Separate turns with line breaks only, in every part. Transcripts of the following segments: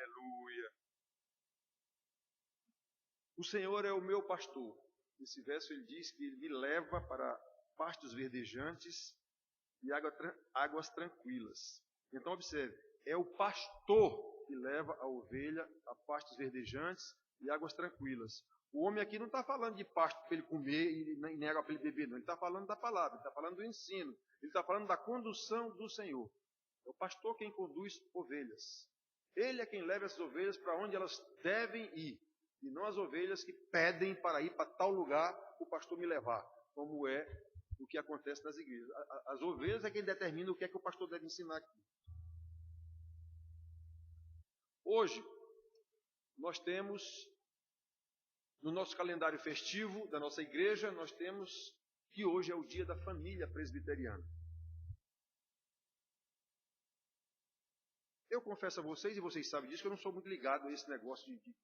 Aleluia. O Senhor é o meu pastor. Nesse verso ele diz que ele me leva para pastos verdejantes e águas tranquilas. Então observe, é o pastor que leva a ovelha a pastos verdejantes e águas tranquilas. O homem aqui não está falando de pasto para ele comer e nem água para ele beber, não. Ele está falando da palavra, ele está falando do ensino, ele está falando da condução do Senhor. É o pastor quem conduz ovelhas. Ele é quem leva essas ovelhas para onde elas devem ir. E não as ovelhas que pedem para ir para tal lugar o pastor me levar, como é o que acontece nas igrejas. As ovelhas é quem determina o que é que o pastor deve ensinar aqui. Hoje, nós temos, no nosso calendário festivo da nossa igreja, nós temos que hoje é o dia da família presbiteriana. Eu confesso a vocês, e vocês sabem disso, que eu não sou muito ligado a esse negócio de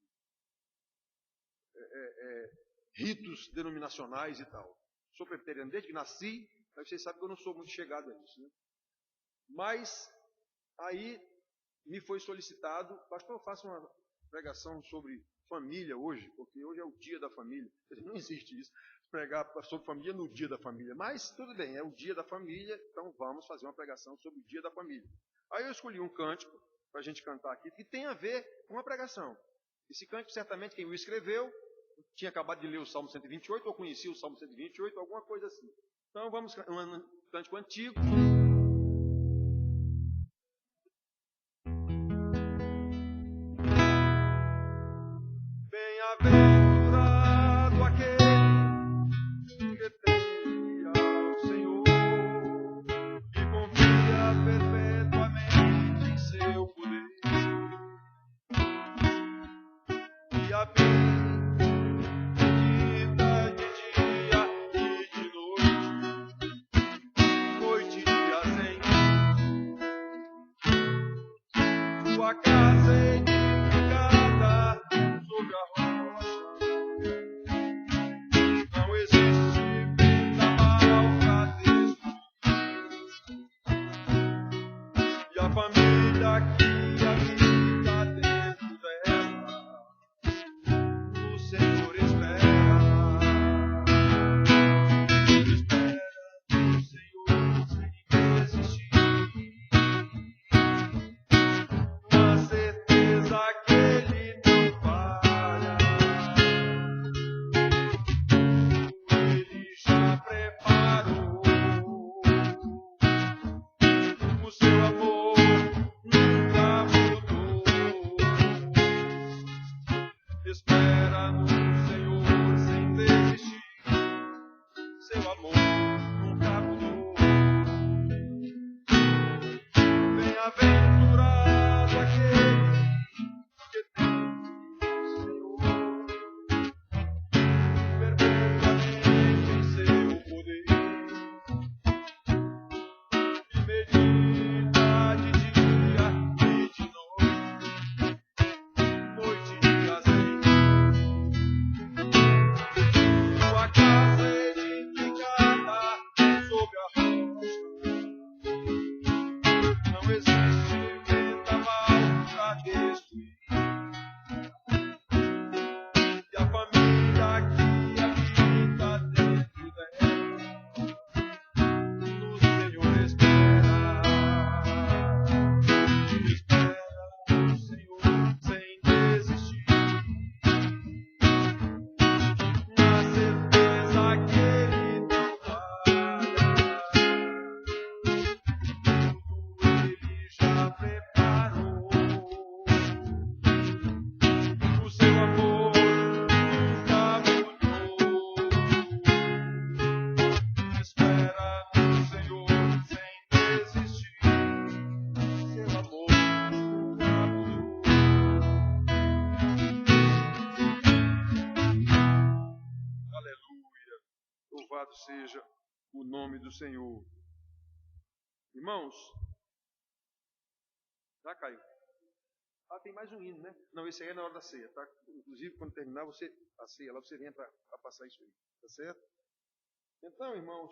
ritos denominacionais e tal. Sou presbiteriano desde que nasci, mas vocês sabem que eu não sou muito chegado a isso, né? Mas aí me foi solicitado, pastor, eu faço uma pregação sobre família hoje, porque hoje é o dia da família. Não existe isso, pregar sobre família no dia da família. Mas tudo bem, é o dia da família, então vamos fazer uma pregação sobre o dia da família. Aí eu escolhi um cântico para a gente cantar aqui, que tem a ver com a pregação. Esse cântico, certamente, quem o escreveu, tinha acabado de ler o Salmo 128, ou conhecia o Salmo 128, alguma coisa assim. Então vamos, um cântico antigo. Bem-aventurado aquele que teme ao Senhor e confia perpetuamente em seu poder e habita de dia e de noite e dia sem sua casa edificada sobre a rocha. Não existe vendaval pra destruir. E a família que habita dentro dela, o Senhor espera. Espera no Senhor sem desistir. Uma certeza que Ele não falha. Ele já preparou. O seu amor nunca mudou. Espera no Senhor sem desistir. Seu amor nunca mudou. Bem-aventurado aquele que tem o Senhor perpetuamente em seu poder e medita de dia e de noite e dia sem sua casa edificada sobre a rocha. Não existe vendaval pra destruir. E a família que habita dentro dela, no Senhor espera. Espera no Senhor sem desistir. Na certeza que Ele não falha. Ele já preparou. O seu amor nunca mudou. Espera no Senhor sem desistir. Seu amor nunca mudou. Aleluia. Louvado seja o nome do Senhor. Irmãos, já caiu. Ah, tem mais um hino, né? Não, esse aí é na hora da ceia, tá? Inclusive, quando terminar a ceia, lá você vem para passar isso aí, tá certo? Então, irmãos,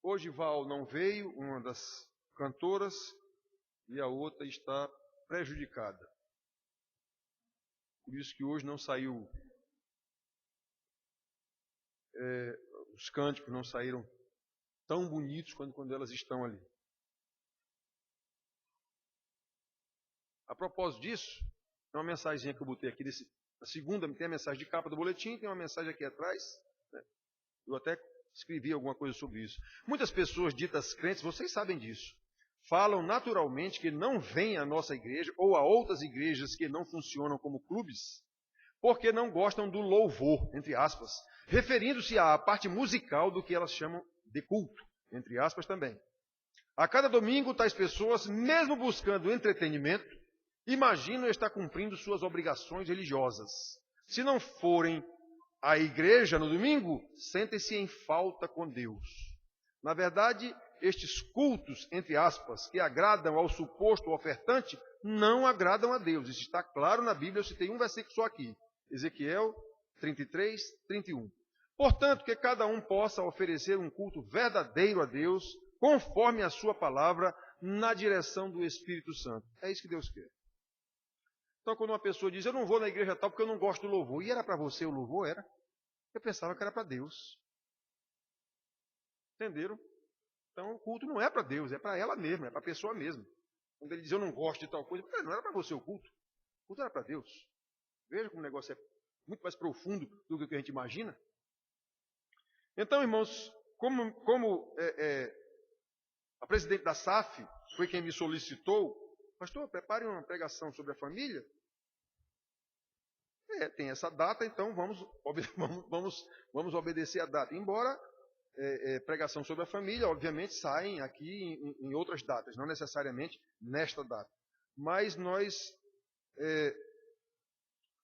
Hoje Val não veio, uma das cantoras, e a outra está prejudicada. Por isso que hoje não saiu, os cânticos não saíram tão bonitos quando elas estão ali. A propósito disso, tem uma mensagem que eu botei aqui, a segunda tem a mensagem de capa do boletim, tem uma mensagem aqui atrás, né? Eu até escrevi alguma coisa sobre isso. Muitas pessoas ditas crentes, vocês sabem disso, falam naturalmente que não vêm à nossa igreja ou a outras igrejas que não funcionam como clubes, porque não gostam do louvor, entre aspas, referindo-se à parte musical do que elas chamam de culto, entre aspas também. A cada domingo, tais pessoas, mesmo buscando entretenimento, imaginam estar cumprindo suas obrigações religiosas. Se não forem à igreja no domingo, sentem-se em falta com Deus. Na verdade, estes cultos, entre aspas, que agradam ao suposto ofertante, não agradam a Deus. Isso está claro na Bíblia, eu citei um versículo só aqui. Ezequiel 33, 31. Portanto, que cada um possa oferecer um culto verdadeiro a Deus, conforme a sua palavra, na direção do Espírito Santo. É isso que Deus quer. Então, quando uma pessoa diz, eu não vou na igreja tal porque eu não gosto do louvor. E era para você o louvor? Era. Eu pensava que era para Deus. Entenderam? Então, o culto não é para Deus, é para ela mesma, é para a pessoa mesma. Quando ele diz, eu não gosto de tal coisa, não era para você o culto. O culto era para Deus. Veja como o negócio é muito mais profundo do que o que a gente imagina. Então, irmãos, como a presidente da SAF foi quem me solicitou, pastor, prepare uma pregação sobre a família. Tem essa data, então vamos obedecer a data. Embora pregação sobre a família, obviamente, saem aqui em outras datas, não necessariamente nesta data. Mas nós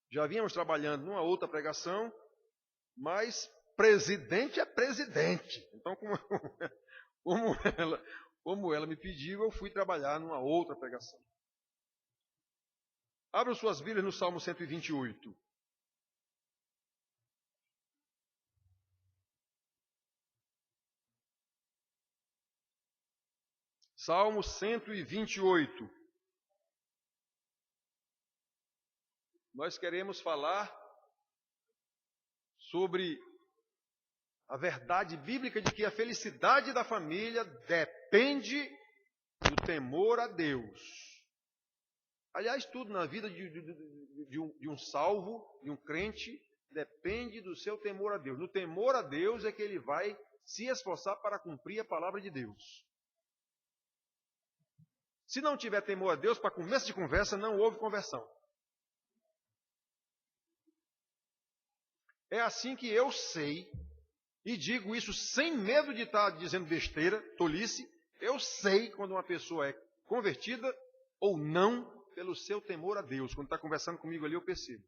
já vínhamos trabalhando numa outra pregação, mas presidente é presidente. Então, como ela me pediu, eu fui trabalhar numa outra pregação. Abram suas Bíblias no Salmo 128. Salmo 128. Nós queremos falar sobre a verdade bíblica de que a felicidade da família depende do temor a Deus. Aliás, tudo na vida de um salvo, de um crente, depende do seu temor a Deus. No temor a Deus é que ele vai se esforçar para cumprir a palavra de Deus. Se não tiver temor a Deus, para começo de conversa, não houve conversão. É assim que eu sei, e digo isso sem medo de estar dizendo besteira, tolice, eu sei quando uma pessoa é convertida ou não pelo seu temor a Deus. Quando está conversando comigo ali, eu percebo.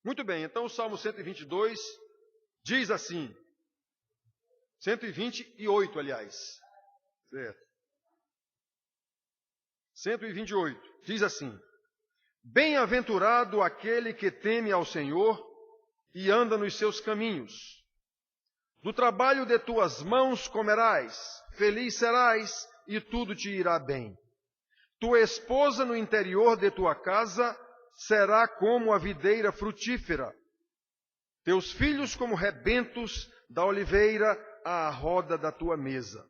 Muito bem, então o Salmo 122 diz assim, 128, aliás, certo? 128, diz assim, bem-aventurado aquele que teme ao Senhor e anda nos seus caminhos. Do trabalho de tuas mãos comerás, feliz serás e tudo te irá bem. Tua esposa no interior de tua casa será como a videira frutífera. Teus filhos como rebentos da oliveira à roda da tua mesa.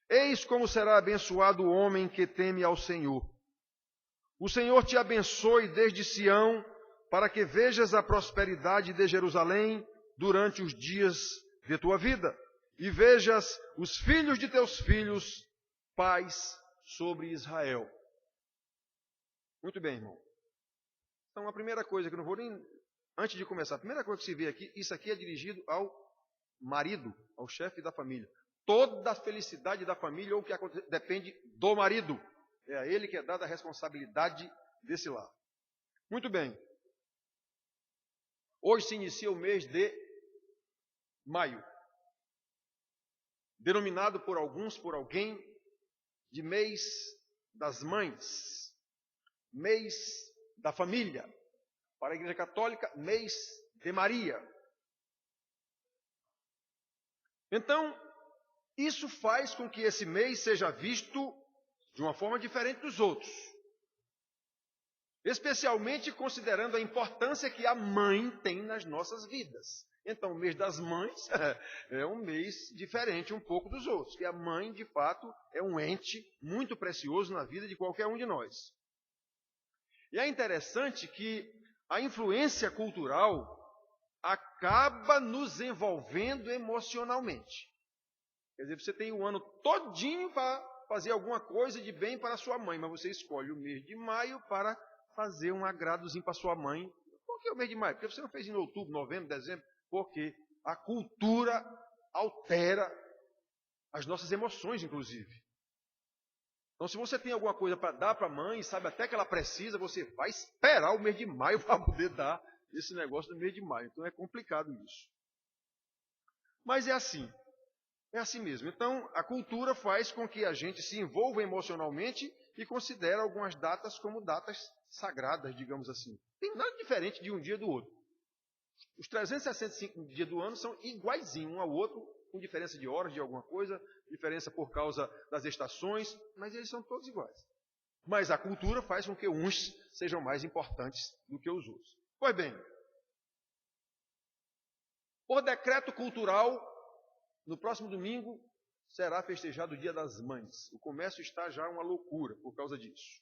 Eis como será abençoado o homem que teme ao Senhor. O Senhor te abençoe desde Sião, para que vejas a prosperidade de Jerusalém durante os dias de tua vida, e vejas os filhos de teus filhos, paz sobre Israel. Muito bem, irmão. Então, a primeira coisa que eu não vou nem... Antes de começar, a primeira coisa que se vê aqui, isso aqui é dirigido ao marido, ao chefe da família. Toda a felicidade da família ou o que acontece depende do marido. É a ele que é dada a responsabilidade desse lar. Muito bem. Hoje se inicia o mês de maio. Denominado por alguns, por alguém, de mês das mães. Mês da família. Para a Igreja Católica, mês de Maria. Então, isso faz com que esse mês seja visto de uma forma diferente dos outros. Especialmente considerando a importância que a mãe tem nas nossas vidas. Então, o mês das mães é um mês diferente um pouco dos outros. Que a mãe, de fato, é um ente muito precioso na vida de qualquer um de nós. E é interessante que a influência cultural acaba nos envolvendo emocionalmente. Quer dizer, você tem o ano todinho para fazer alguma coisa de bem para a sua mãe, mas você escolhe o mês de maio para fazer um agradozinho para sua mãe. Por que o mês de maio? Porque você não fez em outubro, novembro, dezembro? Porque a cultura altera as nossas emoções, inclusive. Então, se você tem alguma coisa para dar para a mãe, sabe até que ela precisa, você vai esperar o mês de maio para poder dar esse negócio do mês de maio. Então, é complicado isso. Mas é assim. É assim mesmo. Então, a cultura faz com que a gente se envolva emocionalmente e considere algumas datas como datas sagradas, digamos assim. Tem nada diferente de um dia do outro. Os 365 dias do ano são iguaizinhos um ao outro, com diferença de horas de alguma coisa, diferença por causa das estações, mas eles são todos iguais. Mas a cultura faz com que uns sejam mais importantes do que os outros. Pois bem, por decreto cultural, no próximo domingo será festejado o Dia das Mães. O comércio está já uma loucura por causa disso.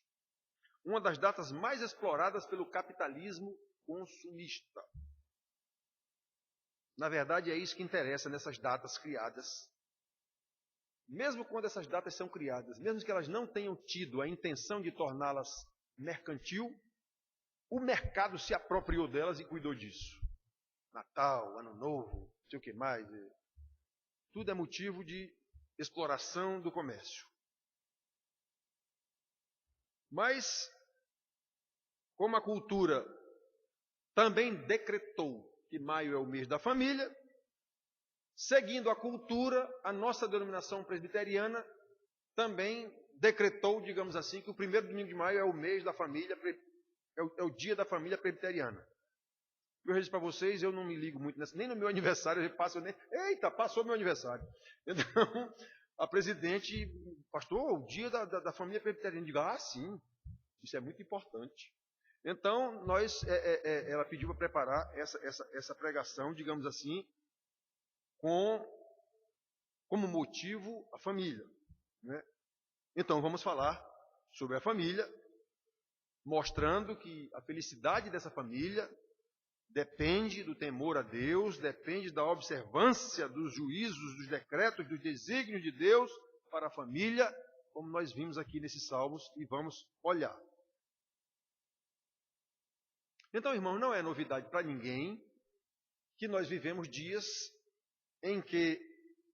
Uma das datas mais exploradas pelo capitalismo consumista. Na verdade, é isso que interessa nessas datas criadas. Mesmo quando essas datas são criadas, mesmo que elas não tenham tido a intenção de torná-las mercantil, o mercado se apropriou delas e cuidou disso. Natal, Ano Novo, não sei o que mais. Tudo é motivo de exploração do comércio. Mas, como a cultura também decretou que maio é o mês da família, seguindo a cultura, a nossa denominação presbiteriana também decretou, digamos assim, que o primeiro domingo de maio é o mês da família, é o dia da família presbiteriana. Eu disse para vocês, eu não me ligo muito nessa, nem no meu aniversário, eita, passou meu aniversário. Então, a presidente, pastor, o dia da família presbiteriana, eu digo, sim, isso é muito importante. Então, ela pediu para preparar essa pregação, digamos assim, como motivo a família. Né? Então, vamos falar sobre a família, mostrando que a felicidade dessa família depende do temor a Deus, depende da observância dos juízos, dos decretos, dos desígnios de Deus para a família, como nós vimos aqui nesses salmos e vamos olhar. Então, irmão, não é novidade para ninguém que nós vivemos dias em que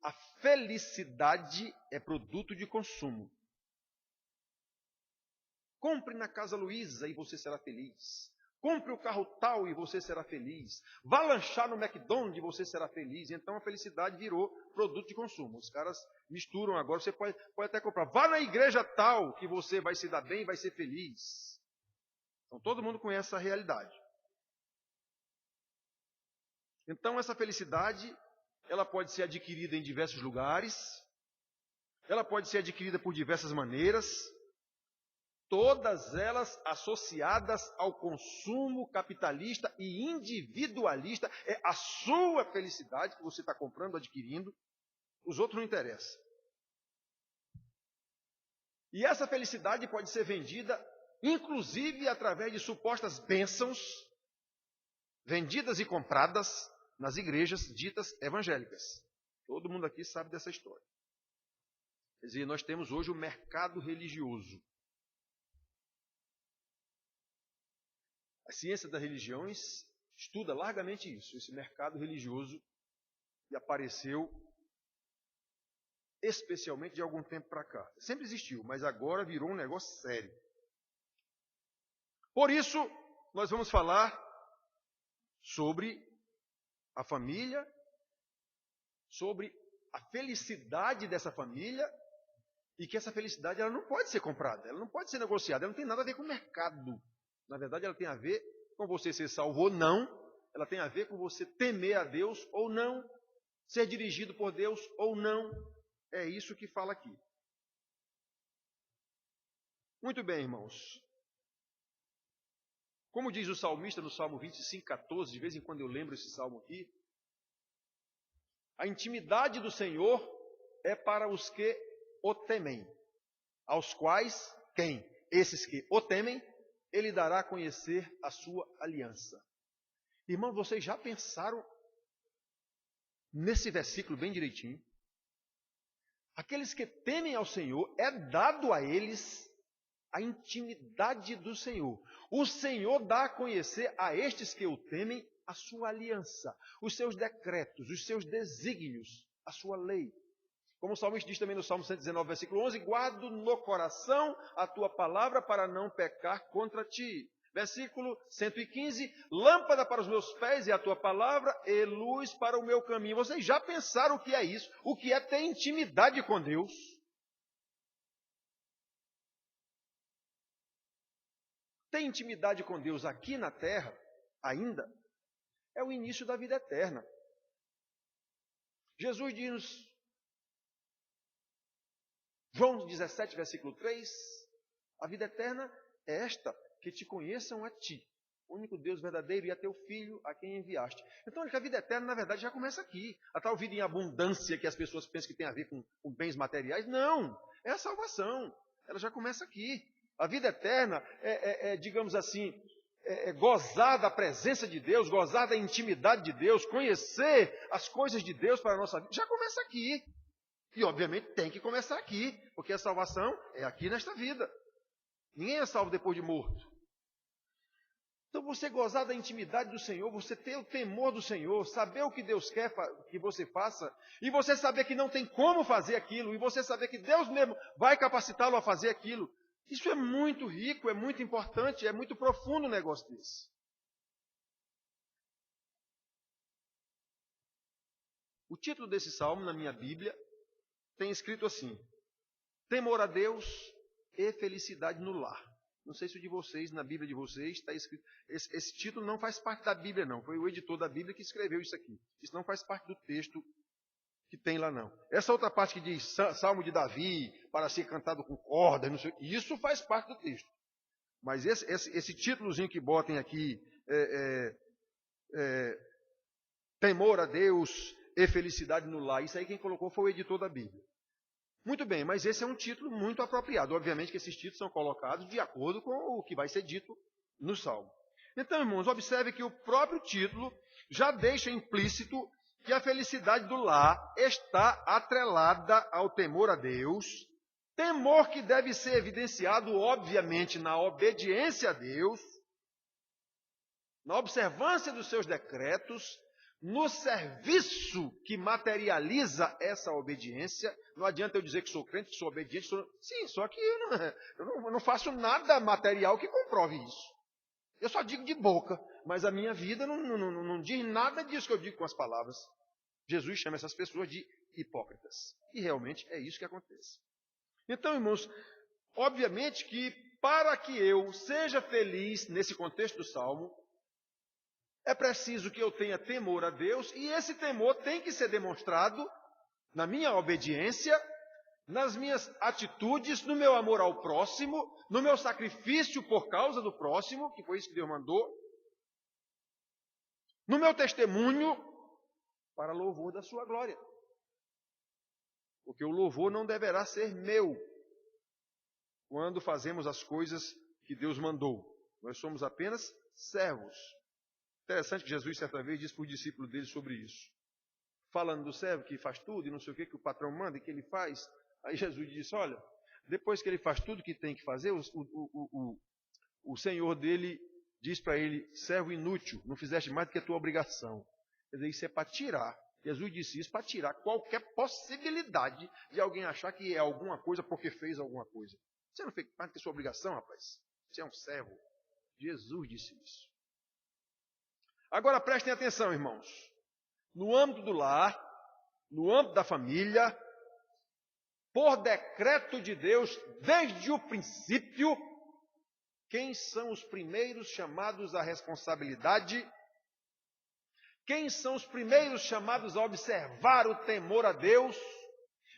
a felicidade é produto de consumo. Compre na Casa Luiza e você será feliz. Compre o carro tal e você será feliz. Vá lanchar no McDonald's e você será feliz. Então a felicidade virou produto de consumo. Os caras misturam agora. Você pode até comprar. Vá na igreja tal que você vai se dar bem e vai ser feliz. Então todo mundo conhece essa realidade. Então essa felicidade, ela pode ser adquirida em diversos lugares. Ela pode ser adquirida por diversas maneiras. Todas elas associadas ao consumo capitalista e individualista. É a sua felicidade que você está comprando, adquirindo. Os outros não interessam. E essa felicidade pode ser vendida, inclusive através de supostas bênçãos, vendidas e compradas nas igrejas ditas evangélicas. Todo mundo aqui sabe dessa história. Quer dizer, nós temos hoje o mercado religioso. A ciência das religiões estuda largamente isso, esse mercado religioso que apareceu especialmente de algum tempo para cá. Sempre existiu, mas agora virou um negócio sério. Por isso, nós vamos falar sobre a família, sobre a felicidade dessa família e que essa felicidade ela não pode ser comprada, ela não pode ser negociada, ela não tem nada a ver com o mercado. Na verdade, ela tem a ver com você ser salvo ou não ela tem a ver com você temer a Deus ou não, ser dirigido por Deus ou não. É isso que fala aqui. Muito bem, irmãos. Como diz o salmista no Salmo 25:14, de vez em quando eu lembro esse salmo aqui, a intimidade do Senhor é para os que o temem, aos quais, quem? Esses que o temem, Ele dará a conhecer a sua aliança. Irmãos, vocês já pensaram nesse versículo bem direitinho? Aqueles que temem ao Senhor, é dado a eles a intimidade do Senhor. O Senhor dá a conhecer a estes que o temem a sua aliança, os seus decretos, os seus desígnios, a sua lei. Como o salmista diz também no Salmo 119, versículo 11, guardo no coração a tua palavra para não pecar contra ti. Versículo 115, lâmpada para os meus pés é a tua palavra e luz para o meu caminho. Vocês já pensaram o que é isso? O que é ter intimidade com Deus? Ter intimidade com Deus aqui na terra, ainda, é o início da vida eterna. Jesus diz, João 17, versículo 3, a vida eterna é esta, que te conheçam a ti, o único Deus verdadeiro, e a teu Filho, a quem enviaste. Então, a vida eterna, na verdade, já começa aqui. A tal vida em abundância que as pessoas pensam que tem a ver com bens materiais, não, é a salvação, ela já começa aqui. A vida eterna digamos assim, gozar da presença de Deus, gozar da intimidade de Deus, conhecer as coisas de Deus para a nossa vida, já começa aqui. E, obviamente, tem que começar aqui, porque a salvação é aqui nesta vida. Ninguém é salvo depois de morto. Então, você gozar da intimidade do Senhor, você ter o temor do Senhor, saber o que Deus quer que você faça, e você saber que não tem como fazer aquilo, e você saber que Deus mesmo vai capacitá-lo a fazer aquilo, isso é muito rico, é muito importante, é muito profundo um negócio desse. O título desse salmo, na minha Bíblia, tem escrito assim, temor a Deus e felicidade no lar. Não sei se o de vocês, na Bíblia de vocês, está escrito. Esse título não faz parte da Bíblia, não. Foi o editor da Bíblia que escreveu isso aqui. Isso não faz parte do texto que tem lá, não. Essa outra parte que diz Salmo de Davi, para ser cantado com cordas, não sei, isso faz parte do texto. Mas esse títulozinho que botem aqui, temor a Deus e felicidade no lar, isso aí quem colocou foi o editor da Bíblia. Muito bem, mas esse é um título muito apropriado. Obviamente que esses títulos são colocados de acordo com o que vai ser dito no Salmo. Então, irmãos, observe que o próprio título já deixa implícito que a felicidade do lar está atrelada ao temor a Deus, temor que deve ser evidenciado, obviamente, na obediência a Deus, na observância dos seus decretos, no serviço que materializa essa obediência. Não adianta eu dizer que sou crente, que sou obediente. Sim, só que eu não faço nada material que comprove isso. Eu só digo de boca, mas a minha vida não diz nada disso que eu digo com as palavras. Jesus chama essas pessoas de hipócritas. E realmente é isso que acontece. Então, irmãos, obviamente que para que eu seja feliz nesse contexto do Salmo, é preciso que eu tenha temor a Deus, e esse temor tem que ser demonstrado na minha obediência, nas minhas atitudes, no meu amor ao próximo, no meu sacrifício por causa do próximo, que foi isso que Deus mandou, no meu testemunho para louvor da sua glória. Porque o louvor não deverá ser meu quando fazemos as coisas que Deus mandou. Nós somos apenas servos. Interessante que Jesus, certa vez, disse para os discípulos dele sobre isso. Falando do servo que faz tudo e não sei o que o patrão manda e que ele faz. Aí Jesus disse, olha, depois que ele faz tudo que tem que fazer, o senhor dele diz para ele, servo inútil, não fizeste mais do que a tua obrigação. Quer dizer, isso é para tirar. Jesus disse isso para tirar qualquer possibilidade de alguém achar que é alguma coisa porque fez alguma coisa. Você não fez mais do que a sua obrigação, rapaz? Você é um servo. Jesus disse isso. Agora prestem atenção, irmãos. No âmbito do lar, no âmbito da família, por decreto de Deus, desde o princípio, quem são os primeiros chamados à responsabilidade Quem são os primeiros chamados a observar o temor a Deus?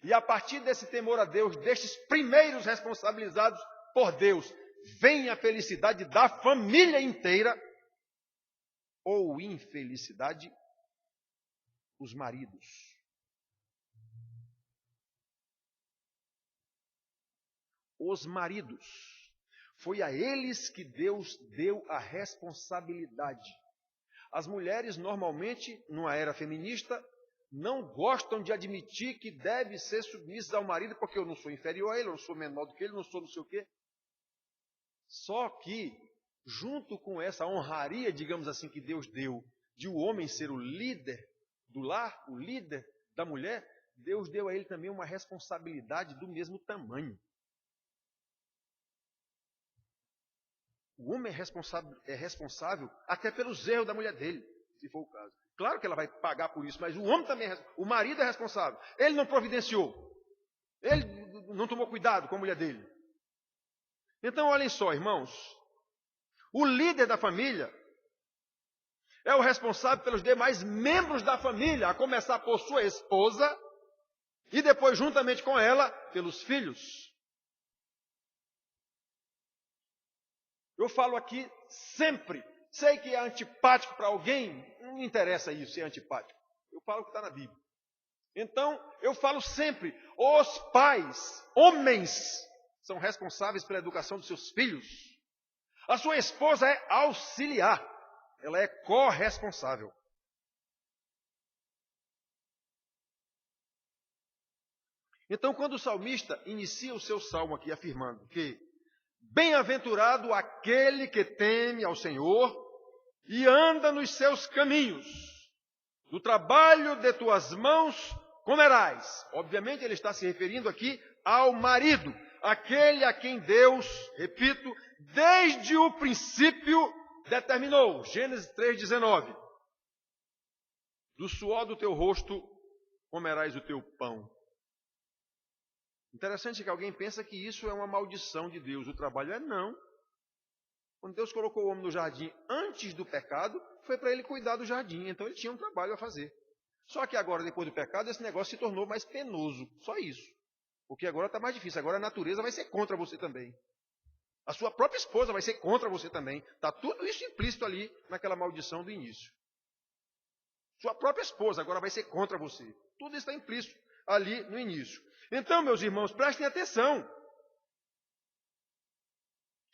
E a partir desse temor a Deus, destes primeiros responsabilizados por Deus, vem a felicidade da família inteira ou infelicidade, os maridos. Os maridos. Foi a eles que Deus deu a responsabilidade. As mulheres, normalmente, numa era feminista, não gostam de admitir que deve ser submissas ao marido, porque eu não sou inferior a ele, eu não sou menor do que ele, não sou não sei o quê. Só que, junto com essa honraria, digamos assim, que Deus deu, de o homem ser o líder do lar, o líder da mulher, Deus deu a ele também uma responsabilidade do mesmo tamanho. O homem é responsável até pelos erros da mulher dele, se for o caso. Claro que ela vai pagar por isso, mas o homem também o marido é responsável. Ele não providenciou. Ele não tomou cuidado com a mulher dele. Então, olhem só, irmãos. O líder da família é o responsável pelos demais membros da família, a começar por sua esposa e depois, juntamente com ela, pelos filhos. Eu falo aqui sempre. Sei que é antipático para alguém, não me interessa isso, se é antipático. Eu falo o que está na Bíblia. Então, eu falo sempre, os pais, homens, são responsáveis pela educação dos seus filhos. A sua esposa é auxiliar, ela é corresponsável. Então, quando o salmista inicia o seu salmo aqui afirmando que bem-aventurado aquele que teme ao Senhor e anda nos seus caminhos. Do trabalho de tuas mãos comerás. Obviamente ele está se referindo aqui ao marido, aquele a quem Deus, repito, desde o princípio determinou. Gênesis 3,19. Do suor do teu rosto comerás o teu pão. Interessante que alguém pensa que isso é uma maldição de Deus. O trabalho é não. Quando Deus colocou o homem no jardim antes do pecado, foi para ele cuidar do jardim. Então ele tinha um trabalho a fazer. Só que agora, depois do pecado, esse negócio se tornou mais penoso. Só isso. Porque agora está mais difícil. Agora a natureza vai ser contra você também. A sua própria esposa vai ser contra você também. Está tudo isso implícito ali naquela maldição do início. Sua própria esposa agora vai ser contra você. Tudo isso está implícito ali no início. Então, meus irmãos, prestem atenção.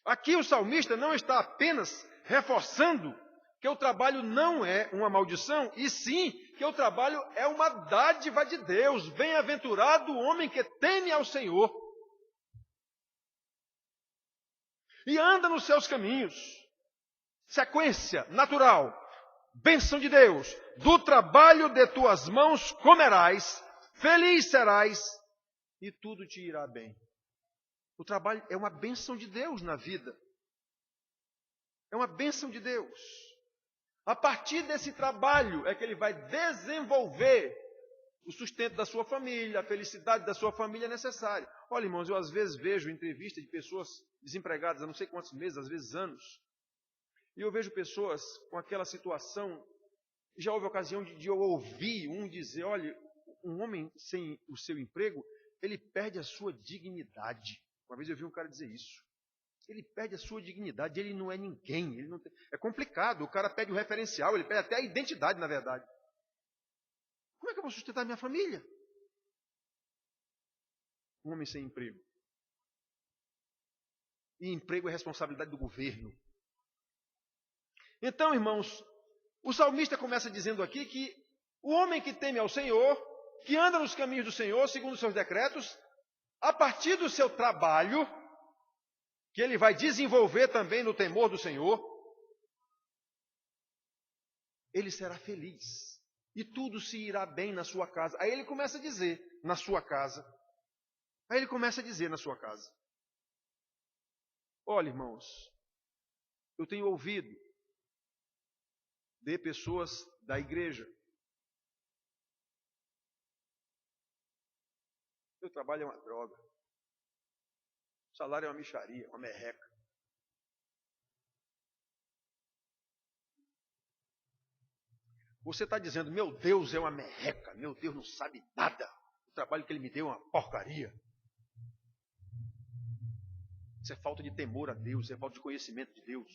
Aqui o salmista não está apenas reforçando que o trabalho não é uma maldição, e sim que o trabalho é uma dádiva de Deus. Bem-aventurado o homem que teme ao Senhor e anda nos seus caminhos. Sequência natural. Bênção de Deus. Do trabalho de tuas mãos comerás, feliz serás e tudo te irá bem. O trabalho é uma bênção de Deus na vida. É uma bênção de Deus. A partir desse trabalho é que ele vai desenvolver o sustento da sua família, a felicidade da sua família necessária. Olha, irmãos, eu às vezes vejo entrevistas de pessoas desempregadas há não sei quantos meses, às vezes anos. E eu vejo pessoas com aquela situação. Já houve ocasião de eu ouvir um dizer, olha, um homem sem o seu emprego, ele perde a sua dignidade. Uma vez eu vi um cara dizer isso. Ele perde a sua dignidade, ele não é ninguém. Ele não tem... É complicado, o cara perde o referencial, ele perde até a identidade, na verdade. Como é que eu vou sustentar minha família? Um homem sem emprego. E emprego é responsabilidade do governo. Então, irmãos, o salmista começa dizendo aqui que o homem que teme ao Senhor, que anda nos caminhos do Senhor, segundo os seus decretos, a partir do seu trabalho, que ele vai desenvolver também no temor do Senhor, ele será feliz. E tudo se irá bem na sua casa. Aí ele começa a dizer, na sua casa. Aí ele começa a dizer, na sua casa. Olha, irmãos, eu tenho ouvido de pessoas da igreja. Meu trabalho é uma droga. O salário é uma mixaria, uma merreca. Você está dizendo, meu Deus é uma merreca, meu Deus não sabe nada, o trabalho que ele me deu é uma porcaria. Isso é falta de temor a Deus, isso é falta de conhecimento de Deus.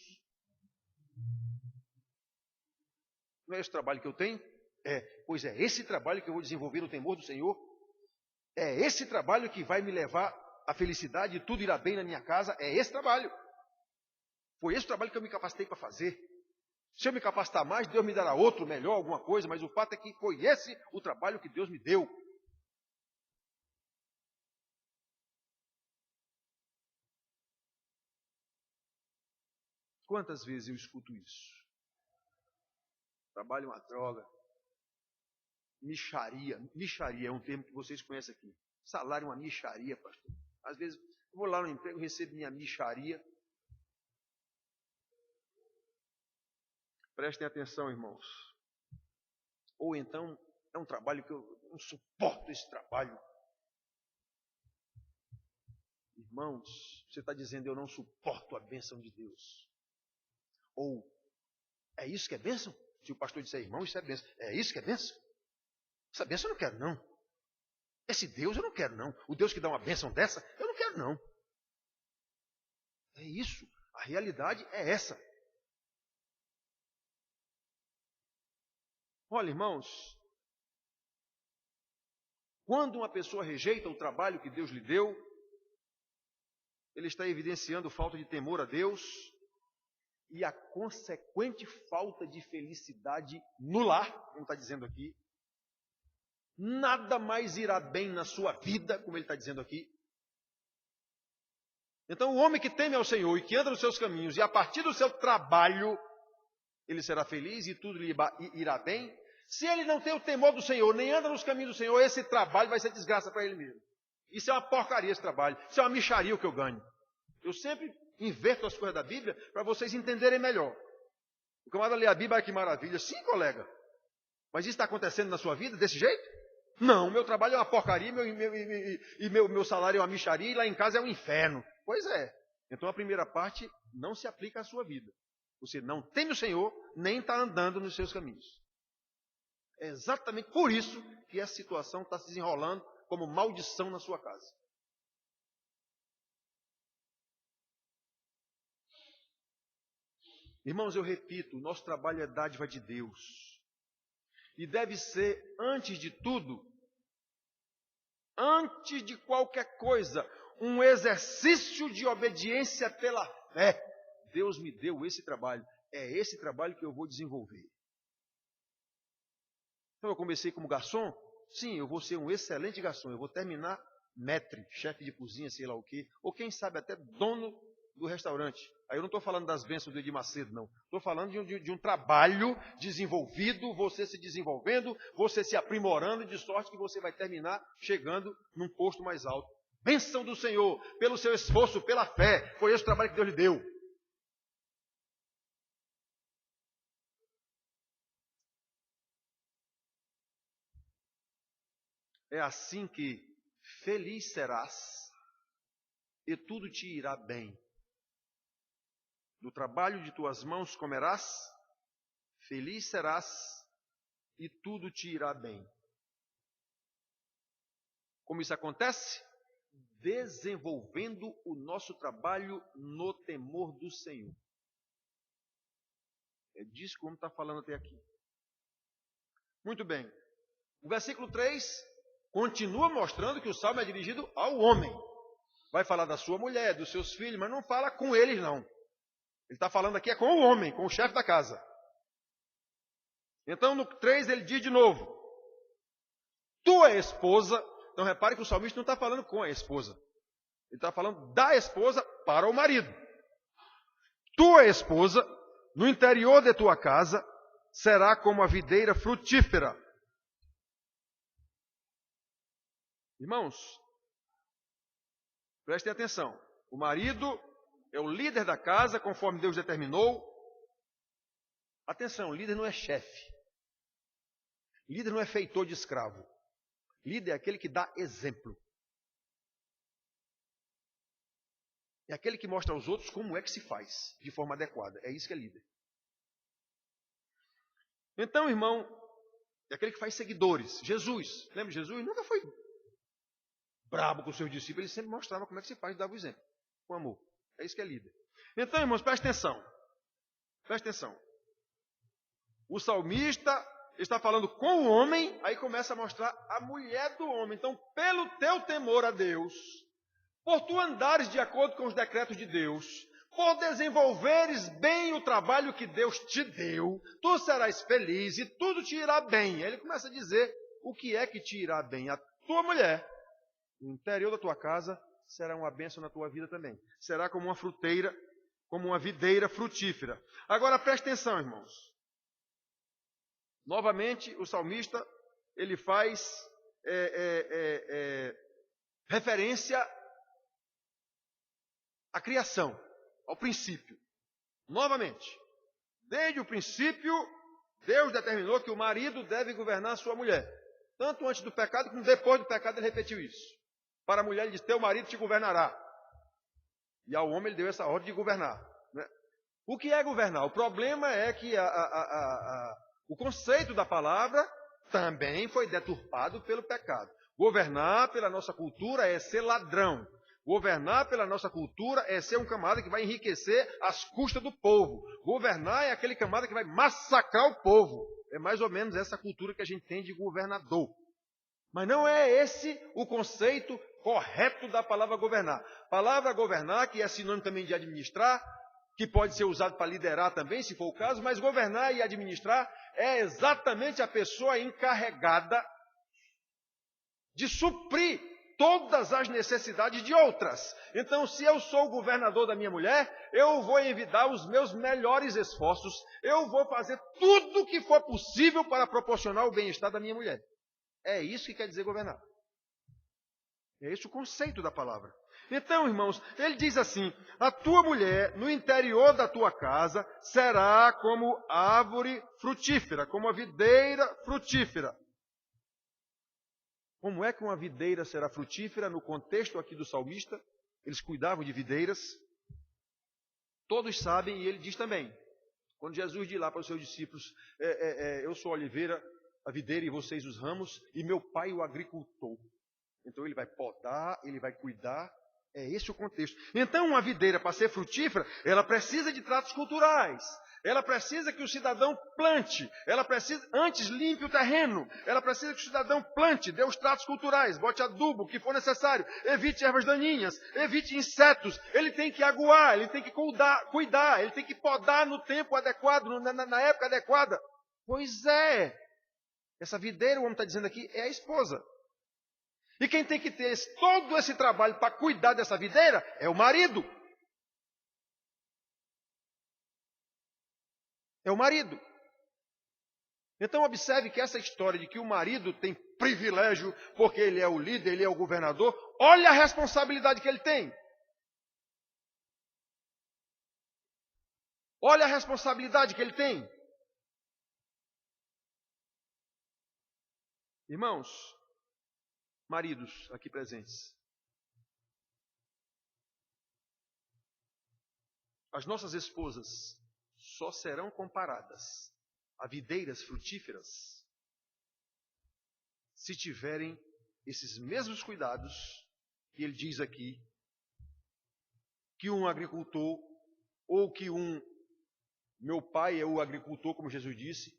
Não é esse o trabalho que eu tenho? Pois é esse trabalho que eu vou desenvolver no temor do Senhor. É esse trabalho que vai me levar à felicidade e tudo irá bem na minha casa. É esse trabalho. Foi esse trabalho que eu me capacitei para fazer. Se eu me capacitar mais, Deus me dará outro, melhor, alguma coisa, mas o fato é que foi esse o trabalho que Deus me deu. Quantas vezes eu escuto isso? Trabalho é uma droga. Mixaria. Mixaria é um termo que vocês conhecem aqui. Salário é uma mixaria, pastor. Às vezes, eu vou lá no emprego, recebo minha mixaria. Prestem atenção, irmãos. Ou então, é um trabalho que eu não suporto esse trabalho. Irmãos, você está dizendo, eu não suporto a bênção de Deus. Ou, é isso que é bênção? Se o pastor disser, irmão, isso é bênção. É isso que é bênção? Essa bênção eu não quero, não. Esse Deus eu não quero, não. O Deus que dá uma bênção dessa, eu não quero, não. É isso. A realidade é essa. Olha, irmãos, quando uma pessoa rejeita o trabalho que Deus lhe deu, ele está evidenciando falta de temor a Deus e a consequente falta de felicidade no lar, como está dizendo aqui. Nada mais irá bem na sua vida, como ele está dizendo aqui. Então, o homem que teme ao Senhor e que anda nos seus caminhos, e a partir do seu trabalho, ele será feliz e tudo lhe irá bem. Se ele não tem o temor do Senhor, nem anda nos caminhos do Senhor, esse trabalho vai ser desgraça para ele mesmo. Isso é uma porcaria, esse trabalho. Isso é uma mixaria o que eu ganho. Eu sempre inverto as coisas da Bíblia para vocês entenderem melhor. O camarada lê a Bíblia, que maravilha. Sim, colega. Mas isso está acontecendo na sua vida desse jeito? Não, meu trabalho é uma porcaria e meu salário é uma mixaria e lá em casa é um inferno. Pois é. Então a primeira parte não se aplica à sua vida. Você não teme o Senhor, nem está andando nos seus caminhos. É exatamente por isso que essa situação está se desenrolando como maldição na sua casa. Irmãos, eu repito, o nosso trabalho é dádiva de Deus. E deve ser, antes de tudo, antes de qualquer coisa, um exercício de obediência pela fé. Deus me deu esse trabalho. É esse trabalho que eu vou desenvolver. Então eu comecei como garçom? Sim, eu vou ser um excelente garçom. Eu vou terminar maître, chefe de cozinha, sei lá o quê. Ou quem sabe até dono do restaurante. Aí eu não estou falando das bênçãos do Edir Macedo, não. Estou falando de um trabalho desenvolvido, você se desenvolvendo, você se aprimorando, de sorte que você vai terminar chegando num posto mais alto. Bênção do Senhor, pelo seu esforço, pela fé. Foi esse o trabalho que Deus lhe deu. É assim que feliz serás e tudo te irá bem. Do trabalho de tuas mãos comerás, feliz serás e tudo te irá bem. Como isso acontece? Desenvolvendo o nosso trabalho no temor do Senhor. É disso que o homem está falando até aqui. Muito bem. O versículo 3 continua mostrando que o salmo é dirigido ao homem. Vai falar da sua mulher, dos seus filhos, mas não fala com eles, não. Ele está falando aqui com o homem, com o chefe da casa. Então, no 3 ele diz de novo: tua esposa. Então, repare que o salmista não está falando com a esposa. Ele está falando da esposa para o marido. Tua esposa, no interior de tua casa, será como a videira frutífera. Irmãos, prestem atenção. O marido é o líder da casa, conforme Deus determinou. Atenção, líder não é chefe. Líder não é feitor de escravo. Líder é aquele que dá exemplo. É aquele que mostra aos outros como é que se faz, de forma adequada. É isso que é líder. Então, irmão, É aquele que faz seguidores. Jesus, lembra de Jesus? Nunca foi brabo com os seus discípulos, ele sempre mostrava como é que se faz e dava o exemplo. Com amor. É isso que é líder. Então, irmãos, presta atenção. Presta atenção. O salmista está falando com o homem, aí começa a mostrar a mulher do homem. Então, pelo teu temor a Deus, por tu andares de acordo com os decretos de Deus, por desenvolveres bem o trabalho que Deus te deu, tu serás feliz e tudo te irá bem. Aí ele começa a dizer o que é que te irá bem. A tua mulher, no interior da tua casa, será uma bênção na tua vida também. Será como uma fruteira, como uma videira frutífera. Agora preste atenção, irmãos. Novamente, o salmista, ele faz referência à criação, ao princípio. Novamente, desde o princípio, Deus determinou que o marido deve governar a sua mulher. Tanto antes do pecado, como depois do pecado, ele repetiu isso. Para a mulher, ele disse, teu marido te governará. E ao homem, ele deu essa ordem de governar. Né? O que é governar? O problema é que o conceito da palavra também foi deturpado pelo pecado. Governar pela nossa cultura é ser ladrão. Governar pela nossa cultura é ser um camarada que vai enriquecer às custas do povo. Governar é aquele camarada que vai massacrar o povo. É mais ou menos essa cultura que a gente tem de governador. Mas não é esse o conceito correto da palavra governar. Palavra governar, que é sinônimo também de administrar, que pode ser usado para liderar também, se for o caso, mas governar e administrar é exatamente a pessoa encarregada de suprir todas as necessidades de outras. Então, se eu sou o governador da minha mulher, eu vou envidar os meus melhores esforços, eu vou fazer tudo o que for possível para proporcionar o bem-estar da minha mulher. É isso que quer dizer governar. É esse o conceito da palavra. Então, irmãos, ele diz assim, a tua mulher no interior da tua casa será como árvore frutífera, como a videira frutífera. Como é que uma videira será frutífera? No contexto aqui do salmista, eles cuidavam de videiras. Todos sabem, e ele diz também, quando Jesus diz lá para os seus discípulos, eu sou a oliveira, a videira e vocês os ramos, e meu pai o agricultor. Então ele vai podar, ele vai cuidar. É esse o contexto. Então uma videira, para ser frutífera, ela precisa de tratos culturais. Ela precisa que o cidadão plante. Ela precisa, antes, limpe o terreno. Ela precisa que o cidadão plante, dê os tratos culturais, bote adubo, o que for necessário. Evite ervas daninhas, evite insetos. Ele tem que aguar, ele tem que cuidar, ele tem que podar no tempo adequado, na época adequada. Pois é. Essa videira, o homem está dizendo aqui, é a esposa. E quem tem que ter todo esse trabalho para cuidar dessa videira é o marido. É o marido. Então observe que essa história de que o marido tem privilégio porque ele é o líder, ele é o governador, olha a responsabilidade que ele tem. Olha a responsabilidade que ele tem. Irmãos, maridos aqui presentes, as nossas esposas só serão comparadas a videiras frutíferas se tiverem esses mesmos cuidados que ele diz aqui, que um agricultor, ou que meu pai é o agricultor, como Jesus disse,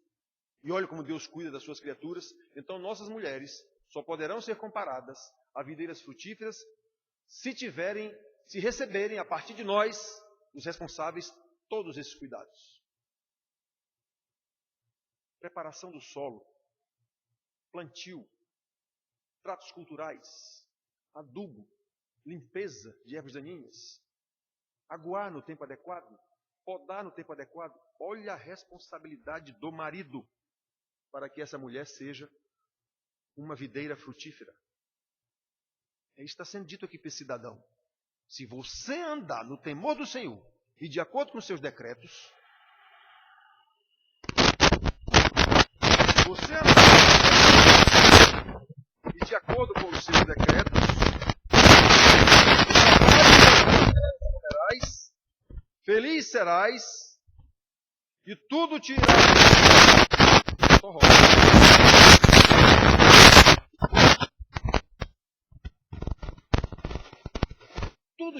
e olha como Deus cuida das suas criaturas. Então nossas mulheres só poderão ser comparadas a videiras frutíferas se receberem a partir de nós, os responsáveis, todos esses cuidados. Preparação do solo, plantio, tratos culturais, adubo, limpeza de ervas daninhas, aguar no tempo adequado, podar no tempo adequado. Olha a responsabilidade do marido para que essa mulher seja uma videira frutífera. É isso que está sendo dito aqui para esse cidadão. Se você andar no temor do Senhor e de acordo com os seus decretos, você andar e de acordo com os seus decretos, feliz serás e tudo te irá. Só roda.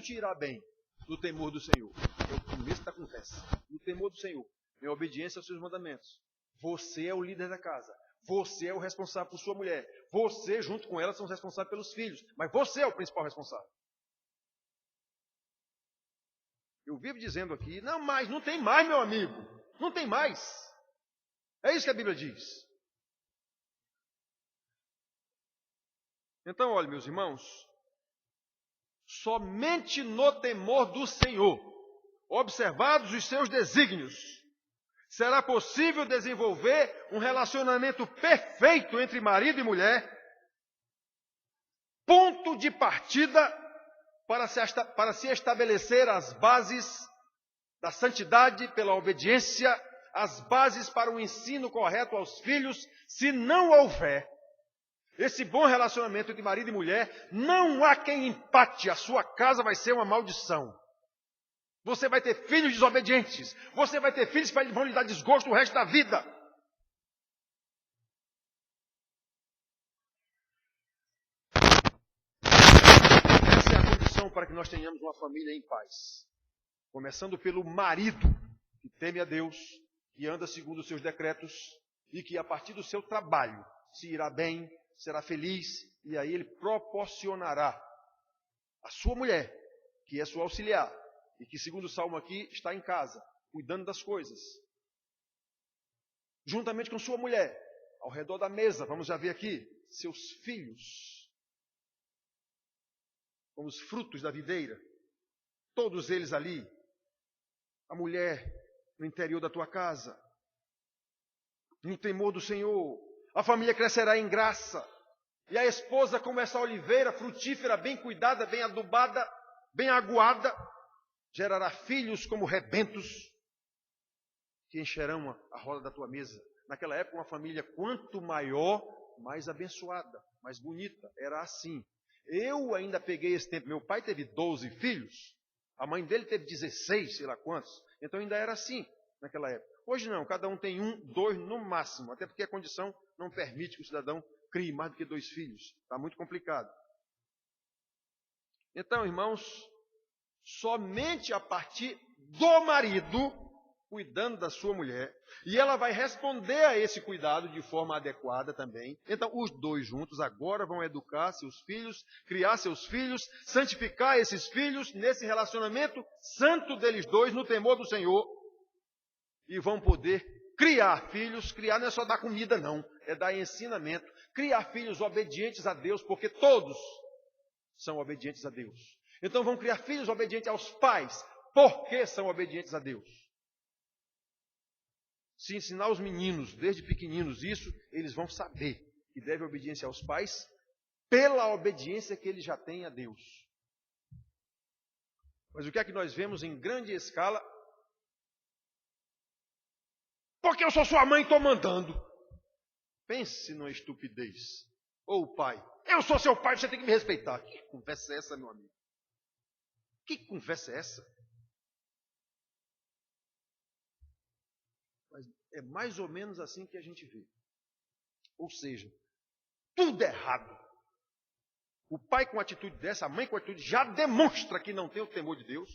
te irá bem no temor do Senhor. É o começo da conversa. No temor do Senhor, em obediência aos seus mandamentos. Você é o líder da casa. Você é o responsável por sua mulher. Você, junto com ela, são os responsáveis pelos filhos. Mas você é o principal responsável. Eu vivo dizendo aqui, não tem mais, meu amigo. Não tem mais. É isso que a Bíblia diz. Então, olha, meus irmãos, somente no temor do Senhor, observados os seus desígnios, será possível desenvolver um relacionamento perfeito entre marido e mulher, ponto de partida para se estabelecer as bases da santidade pela obediência, as bases para o ensino correto aos filhos. Se não houver esse bom relacionamento entre marido e mulher, não há quem empate, a sua casa vai ser uma maldição. Você vai ter filhos desobedientes. Você vai ter filhos que vão lhe dar desgosto o resto da vida. Essa é a condição para que nós tenhamos uma família em paz. Começando pelo marido, que teme a Deus, que anda segundo os seus decretos, e que a partir do seu trabalho se irá bem, será feliz, e aí ele proporcionará a sua mulher, que é sua auxiliar, e que, segundo o Salmo aqui, está em casa, cuidando das coisas. Juntamente com sua mulher, ao redor da mesa, vamos já ver aqui, seus filhos, como os frutos da videira, todos eles ali, a mulher no interior da tua casa, no temor do Senhor, a família crescerá em graça, e a esposa como essa oliveira frutífera, bem cuidada, bem adubada, bem aguada, gerará filhos como rebentos, que encherão a roda da tua mesa. Naquela época, uma família quanto maior, mais abençoada, mais bonita. Era assim. Eu ainda peguei esse tempo. Meu pai teve 12 filhos. A mãe dele teve 16, sei lá quantos. Então ainda era assim naquela época. Hoje não, cada um tem 1, 2 no máximo. Até porque a condição não permite que o cidadão crie mais do que 2 filhos. Está muito complicado. Então, irmãos, somente a partir do marido cuidando da sua mulher, e ela vai responder a esse cuidado de forma adequada também. Então, os dois juntos agora vão educar seus filhos, criar seus filhos, santificar esses filhos nesse relacionamento santo deles dois, no temor do Senhor, e vão poder criar filhos. Criar não é só dar comida, não, é dar ensinamento. Criar filhos obedientes a Deus, porque todos são obedientes a Deus. Então vão criar filhos obedientes aos pais, porque são obedientes a Deus. Se ensinar os meninos desde pequeninos isso, eles vão saber que devem obediência aos pais pela obediência que eles já têm a Deus. Mas o que é que nós vemos em grande escala? Porque eu sou sua mãe e estou mandando. Pense numa estupidez. Ou pai, eu sou seu pai, você tem que me respeitar. Que conversa é essa, meu amigo? Que conversa é essa? Mas é mais ou menos assim que a gente vê. Ou seja, tudo errado. O pai com atitude dessa, a mãe com atitude, já demonstra que não tem o temor de Deus,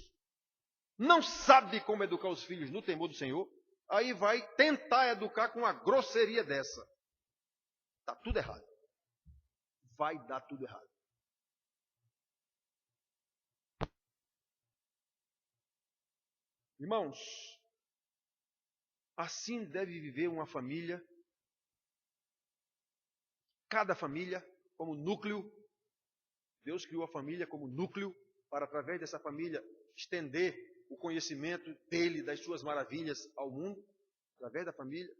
não sabe como educar os filhos no temor do Senhor, aí vai tentar educar com uma grosseria dessa. Está tudo errado. Vai dar tudo errado. Irmãos, assim deve viver uma família, cada família como núcleo. Deus criou a família como núcleo para, através dessa família, estender o conhecimento dele, das suas maravilhas ao mundo, através da família.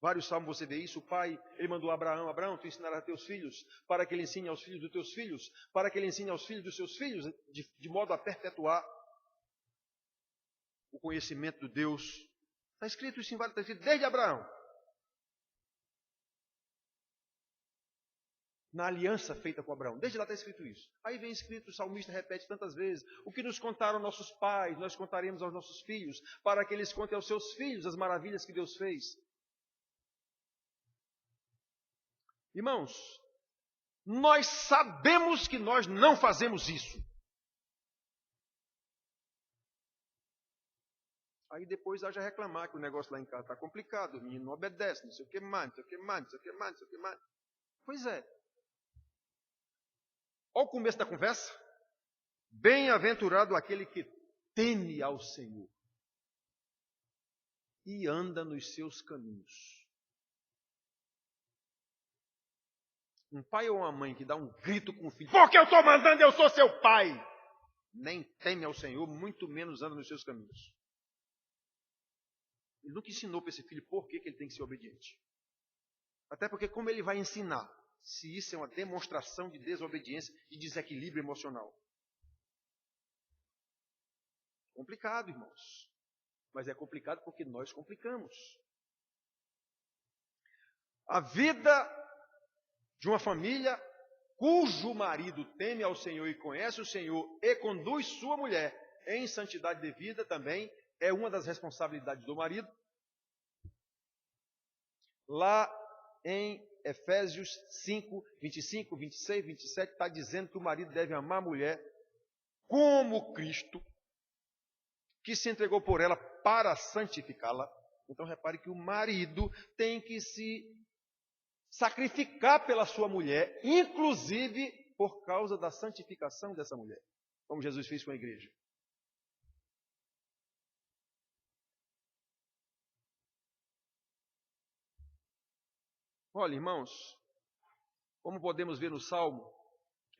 Vários salmos você vê isso. O pai, ele mandou Abraão, tu ensinarás a teus filhos, para que ele ensine aos filhos dos teus filhos, para que ele ensine aos filhos dos seus filhos, de modo a perpetuar o conhecimento de Deus. Está escrito isso em vários, está escrito desde Abraão. Na aliança feita com Abraão. Desde lá está escrito isso. Aí vem escrito, o salmista repete tantas vezes: o que nos contaram nossos pais, nós contaremos aos nossos filhos, para que eles contem aos seus filhos as maravilhas que Deus fez. Irmãos, nós sabemos que nós não fazemos isso. Aí depois haja reclamar que o negócio lá em casa está complicado, o menino não obedece, não sei o que mais, não sei o que mais, não sei o que mais, não sei o que mais. Pois é. Olha o começo da conversa. Bem-aventurado aquele que teme ao Senhor e anda nos seus caminhos. Um pai ou uma mãe que dá um grito com o filho, porque eu estou mandando, eu sou seu pai, nem teme ao Senhor, muito menos anda nos seus caminhos. Ele nunca ensinou para esse filho por que ele tem que ser obediente. Até porque como ele vai ensinar se isso é uma demonstração de desobediência e desequilíbrio emocional? Complicado, irmãos. Mas é complicado porque nós complicamos. A vida de uma família cujo marido teme ao Senhor e conhece o Senhor e conduz sua mulher em santidade de vida também é uma das responsabilidades do marido. Lá em Efésios 5, 25, 26, 27, está dizendo que o marido deve amar a mulher como Cristo, que se entregou por ela para santificá-la. Então repare que o marido tem que se sacrificar pela sua mulher, inclusive por causa da santificação dessa mulher, como Jesus fez com a igreja. Olha, irmãos, como podemos ver no Salmo,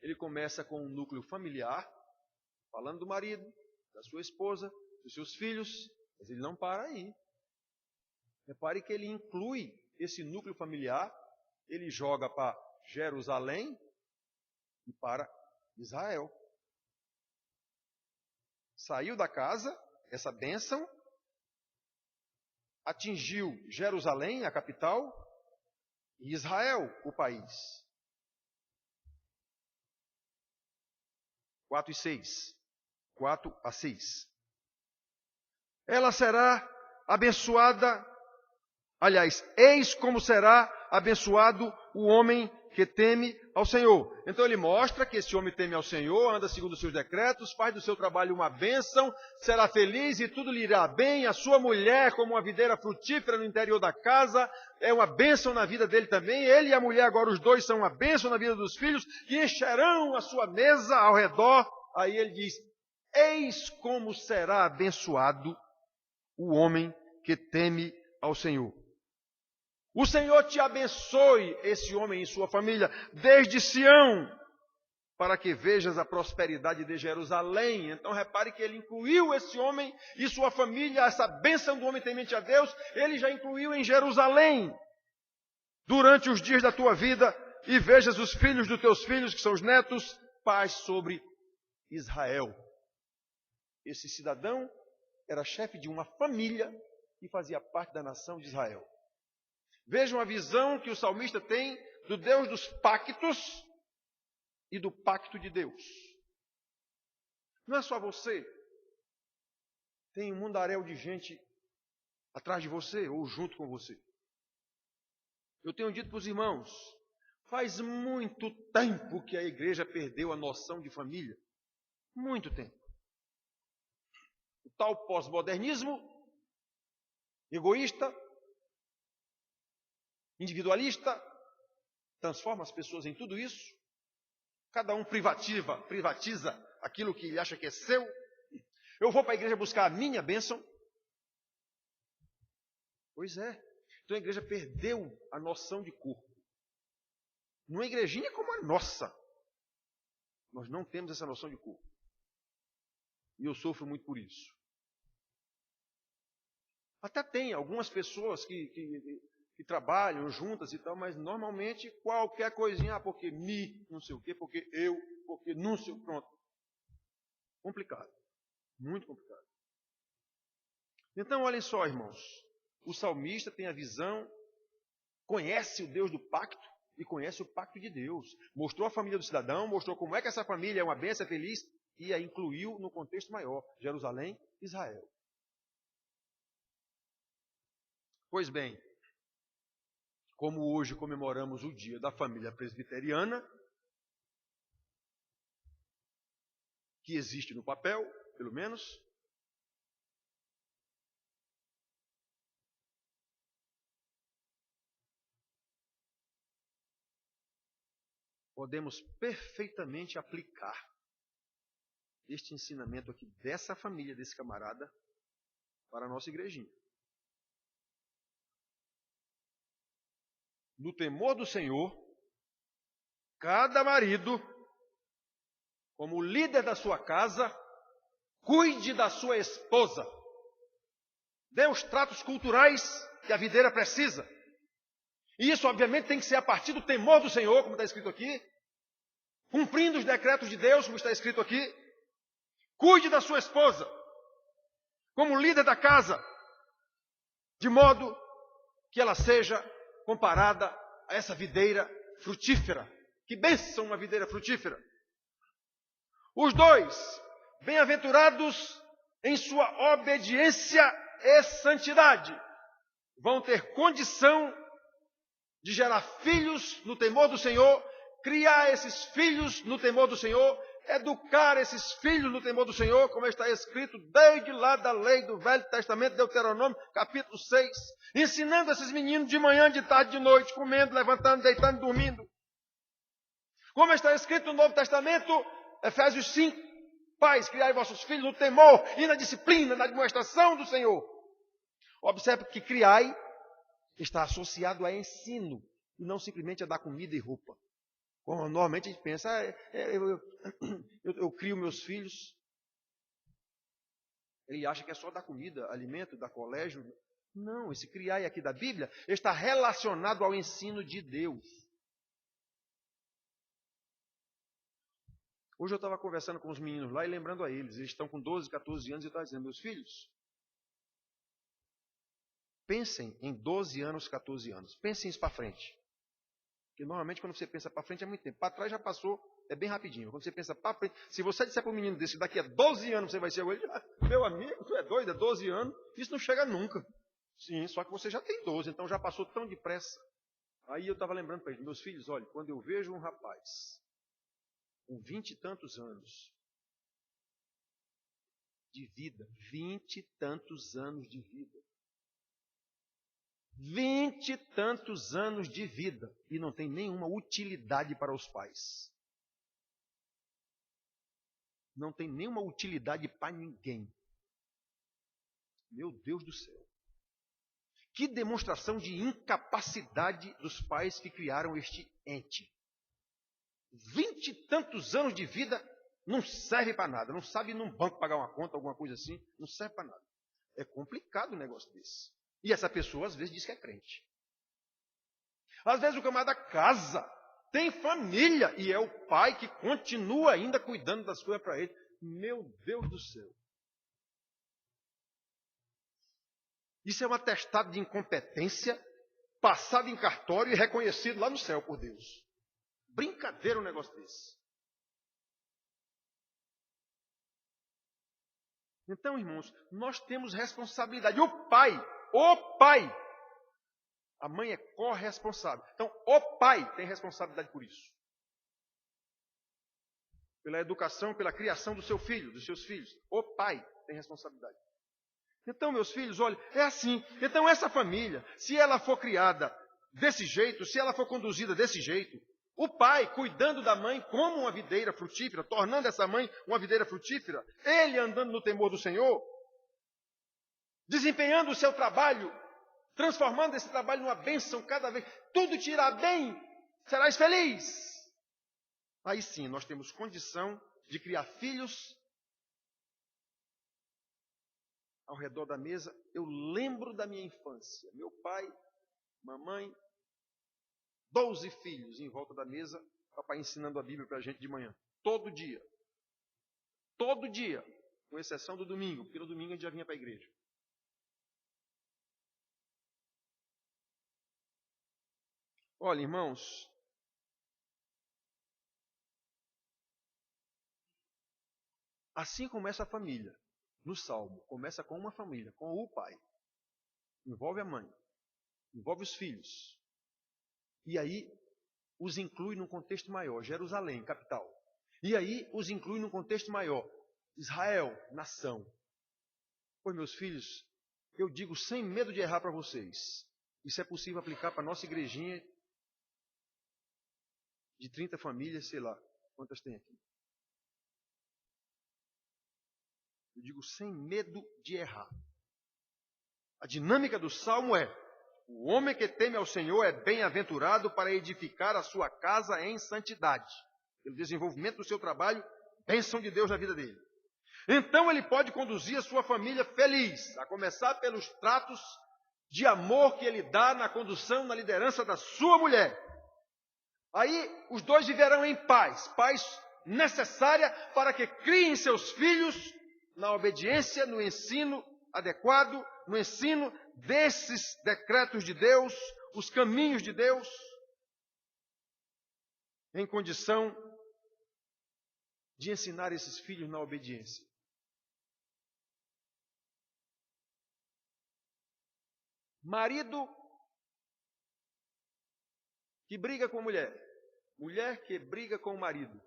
ele começa com um núcleo familiar, falando do marido, da sua esposa, dos seus filhos, mas ele não para aí. Repare que ele inclui esse núcleo familiar, ele joga para Jerusalém e para Israel. Saiu da casa, essa bênção, atingiu Jerusalém, a capital, e Israel, o país. 4 e 6. 4 a 6. Ela será abençoada, aliás, eis como será abençoado o homem que teme ao Senhor. Então ele mostra que esse homem teme ao Senhor, anda segundo os seus decretos, faz do seu trabalho uma bênção, será feliz e tudo lhe irá bem. A sua mulher, como uma videira frutífera no interior da casa, é uma bênção na vida dele também. Ele e a mulher, agora os dois, são uma bênção na vida dos filhos, e encherão a sua mesa ao redor. Aí ele diz, eis como será abençoado o homem que teme ao Senhor. O Senhor te abençoe, esse homem e sua família, desde Sião, para que vejas a prosperidade de Jerusalém. Então repare que ele incluiu esse homem e sua família, essa bênção do homem temente a Deus, ele já incluiu em Jerusalém, durante os dias da tua vida, e vejas os filhos dos teus filhos, que são os netos, paz sobre Israel. Esse cidadão era chefe de uma família e fazia parte da nação de Israel. Vejam a visão que o salmista tem do Deus dos pactos e do pacto de Deus. Não é só você. Tem um mundaréu de gente atrás de você ou junto com você. Eu tenho dito para os irmãos, faz muito tempo que a igreja perdeu a noção de família. Muito tempo. O tal pós-modernismo, egoísta, individualista, transforma as pessoas em tudo isso. Cada um privatiza aquilo que ele acha que é seu. Eu vou para a igreja buscar a minha bênção. Pois é. Então a igreja perdeu a noção de corpo. Numa igrejinha como a nossa, nós não temos essa noção de corpo. E eu sofro muito por isso. Até tem algumas pessoas que trabalham juntas e tal, mas normalmente qualquer coisinha, porque não sei o quê, porque eu, porque não sei, pronto. Complicado. Muito complicado. Então, olhem só, irmãos. O salmista tem a visão, conhece o Deus do pacto e conhece o pacto de Deus. Mostrou a família do cidadão, mostrou como é que essa família é uma bênção, é feliz, e a incluiu no contexto maior, Jerusalém, Israel. Pois bem, como hoje comemoramos o dia da família presbiteriana, que existe no papel, pelo menos, podemos perfeitamente aplicar este ensinamento aqui dessa família, desse camarada, para a nossa igrejinha. No temor do Senhor, cada marido, como líder da sua casa, cuide da sua esposa. Dê os tratos culturais que a videira precisa. E isso, obviamente, tem que ser a partir do temor do Senhor, como está escrito aqui. Cumprindo os decretos de Deus, como está escrito aqui. Cuide da sua esposa, como líder da casa, de modo que ela seja comparada a essa videira frutífera. Que bênção uma videira frutífera! Os dois, bem-aventurados em sua obediência e santidade, vão ter condição de gerar filhos no temor do Senhor, criar esses filhos no temor do Senhor, educar esses filhos no temor do Senhor, como está escrito desde lá da lei do Velho Testamento, Deuteronômio, capítulo 6, ensinando esses meninos de manhã, de tarde, de noite, comendo, levantando, deitando, dormindo. Como está escrito no Novo Testamento, Efésios 5, pais, criai vossos filhos no temor e na disciplina, na demonstração do Senhor. Observe que criai está associado a ensino, e não simplesmente a dar comida e roupa. Como normalmente a gente pensa, eu crio meus filhos, ele acha que é só dar comida, alimento, dar colégio. Não, esse criai aqui da Bíblia está relacionado ao ensino de Deus. Hoje eu estava conversando com os meninos lá e lembrando a eles estão com 12, 14 anos, e eu estava dizendo, meus filhos, pensem em 12 anos, 14 anos, pensem isso para frente. Porque normalmente quando você pensa para frente é muito tempo, para trás já passou, é bem rapidinho. Quando você pensa para frente, se você disser para um menino desse, daqui a 12 anos você vai ser ele, meu amigo, tu é doido, é 12 anos, isso não chega nunca. Sim, só que você já tem 12, então já passou tão depressa. Aí eu estava lembrando para eles, meus filhos, olha, quando eu vejo um rapaz com 20 e tantos anos de vida, 20 e tantos anos de vida, 20 e tantos anos de vida, e não tem nenhuma utilidade para os pais. Não tem nenhuma utilidade para ninguém. Meu Deus do céu. Que demonstração de incapacidade dos pais que criaram este ente. 20 e tantos anos de vida não serve para nada. Não sabe ir num banco pagar uma conta, alguma coisa assim. Não serve para nada. É complicado um negócio desse. E essa pessoa às vezes diz que é crente. Às vezes o camarada casa, tem família, e é o pai que continua ainda cuidando das coisas para ele. Meu Deus do céu. Isso é um atestado de incompetência, passado em cartório e reconhecido lá no céu por Deus. Brincadeira um negócio desse. Então, irmãos, nós temos responsabilidade. O pai, a mãe é corresponsável. Então, o pai tem responsabilidade por isso. Pela educação, pela criação do seu filho, dos seus filhos. O pai tem responsabilidade. Então, meus filhos, olha, é assim. Então, essa família, se ela for criada desse jeito, se ela for conduzida desse jeito, o pai cuidando da mãe como uma videira frutífera, tornando essa mãe uma videira frutífera, ele andando no temor do Senhor, desempenhando o seu trabalho, transformando esse trabalho numa bênção cada vez, tudo te irá bem, serás feliz. Aí sim, nós temos condição de criar filhos ao redor da mesa. Eu lembro da minha infância, meu pai, mamãe, 12 filhos em volta da mesa, papai ensinando a Bíblia para a gente de manhã, todo dia, com exceção do domingo, porque no domingo a gente já vinha para a igreja. Olha, irmãos, assim começa a família, no Salmo, começa com uma família, com o pai, envolve a mãe, envolve os filhos, e aí os inclui num contexto maior, Jerusalém, capital, e aí os inclui num contexto maior, Israel, nação. Pois, meus filhos, eu digo sem medo de errar para vocês, isso é possível aplicar para a nossa igrejinha de 30 famílias, sei lá, quantas tem aqui. Eu digo sem medo de errar. A dinâmica do Salmo é: o homem que teme ao Senhor é bem-aventurado para edificar a sua casa em santidade. Pelo desenvolvimento do seu trabalho, bênção de Deus na vida dele. Então ele pode conduzir a sua família feliz, a começar pelos tratos de amor que ele dá na condução, na liderança da sua mulher. Aí os dois viverão em paz, paz necessária para que criem seus filhos na obediência, no ensino adequado, no ensino desses decretos de Deus, os caminhos de Deus, em condição de ensinar esses filhos na obediência. Marido que briga com mulher, mulher que briga com o marido.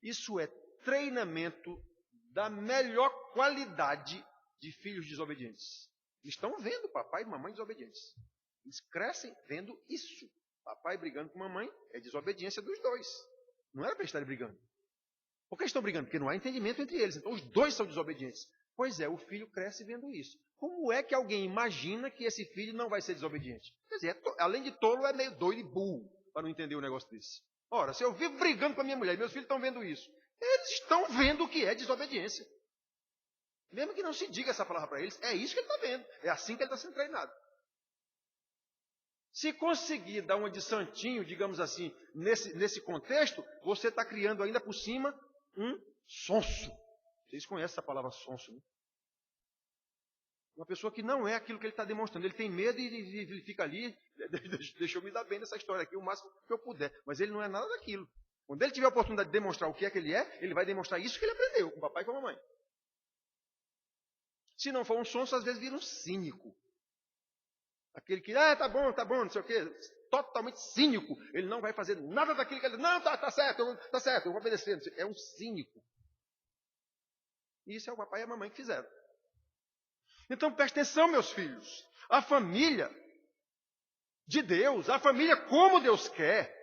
Isso é treinamento da melhor qualidade de filhos desobedientes. Eles estão vendo papai e mamãe desobedientes. Eles crescem vendo isso. Papai brigando com mamãe é desobediência dos dois. Não era para eles estarem brigando. Por que eles estão brigando? Porque não há entendimento entre eles. Então os dois são desobedientes. Pois é, o filho cresce vendo isso. Como é que alguém imagina que esse filho não vai ser desobediente? Quer dizer, além de tolo, é meio doido e burro para não entender um negócio desse. Ora, se eu vivo brigando com a minha mulher e meus filhos estão vendo isso, eles estão vendo o que é desobediência. Mesmo que não se diga essa palavra para eles, é isso que ele está vendo. É assim que ele está sendo treinado. Se conseguir dar uma de santinho, digamos assim, nesse contexto, você está criando ainda por cima um sonso. Vocês conhecem essa palavra sonso, né? Uma pessoa que não é aquilo que ele está demonstrando. Ele tem medo e ele fica ali, deixa eu me dar bem nessa história aqui, o máximo que eu puder. Mas ele não é nada daquilo. Quando ele tiver a oportunidade de demonstrar o que é que ele é, ele vai demonstrar isso que ele aprendeu com o papai e com a mamãe. Se não for um sonso, às vezes vira um cínico. Aquele que, tá bom, não sei o quê, totalmente cínico. Ele não vai fazer nada daquilo que ele diz. Não, tá certo, eu vou obedecer. É um cínico. E isso é o papai e a mamãe que fizeram. Então preste atenção, meus filhos. A família de Deus, a família como Deus quer,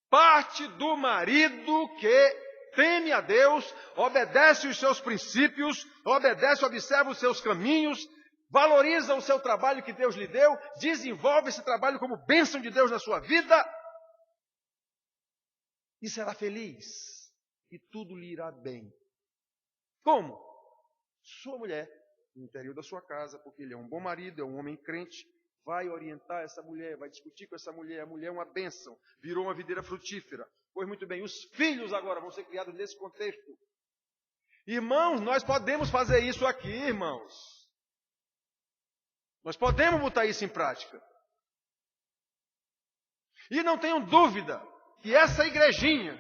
parte do marido que teme a Deus, obedece os seus princípios, observa os seus caminhos, valoriza o seu trabalho que Deus lhe deu, desenvolve esse trabalho como bênção de Deus na sua vida e será feliz e tudo lhe irá bem. Como? Sua mulher, no interior da sua casa, porque ele é um bom marido, é um homem crente, vai orientar essa mulher, vai discutir com essa mulher. A mulher é uma bênção, virou uma videira frutífera. Pois muito bem, os filhos agora vão ser criados nesse contexto. Irmãos, nós podemos fazer isso aqui, irmãos. Nós podemos botar isso em prática. E não tenham dúvida que essa igrejinha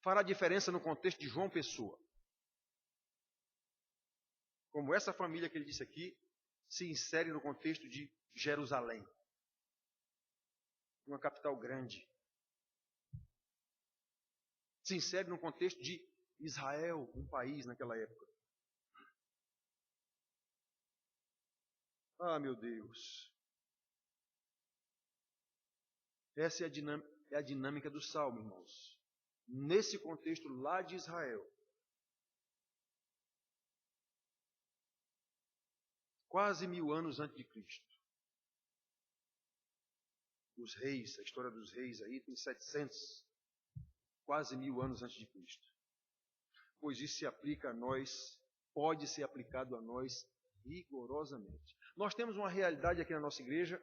fará diferença no contexto de João Pessoa. Como essa família que ele disse aqui se insere no contexto de Jerusalém, uma capital grande. Se insere no contexto de Israel, um país naquela época. Ah, meu Deus. Essa é a dinâmica do Salmo, irmãos. Nesse contexto lá de Israel. Quase 1000 anos antes de Cristo. Os reis, a história dos reis aí tem 700, quase 1000 anos antes de Cristo. Pois isso se aplica a nós, pode ser aplicado a nós rigorosamente. Nós temos uma realidade aqui na nossa igreja,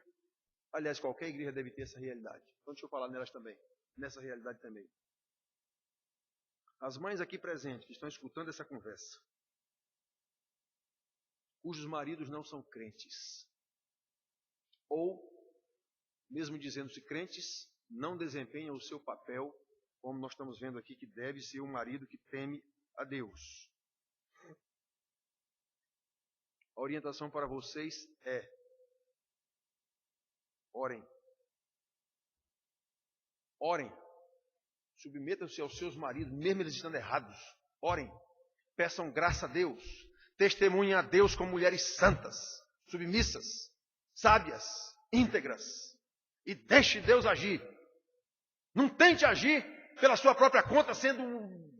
aliás, qualquer igreja deve ter essa realidade. Então deixa eu falar nelas também, nessa realidade também. As mães aqui presentes que estão escutando essa conversa, cujos maridos não são crentes, ou, mesmo dizendo-se crentes, não desempenham o seu papel, como nós estamos vendo aqui, que deve ser um marido que teme a Deus. A orientação para vocês é: orem. Orem. Submetam-se aos seus maridos, mesmo eles estando errados. Orem. Peçam graça a Deus. Testemunhem a Deus como mulheres santas, submissas, sábias. íntegras. E deixe Deus agir. Não tente agir pela sua própria conta, sendo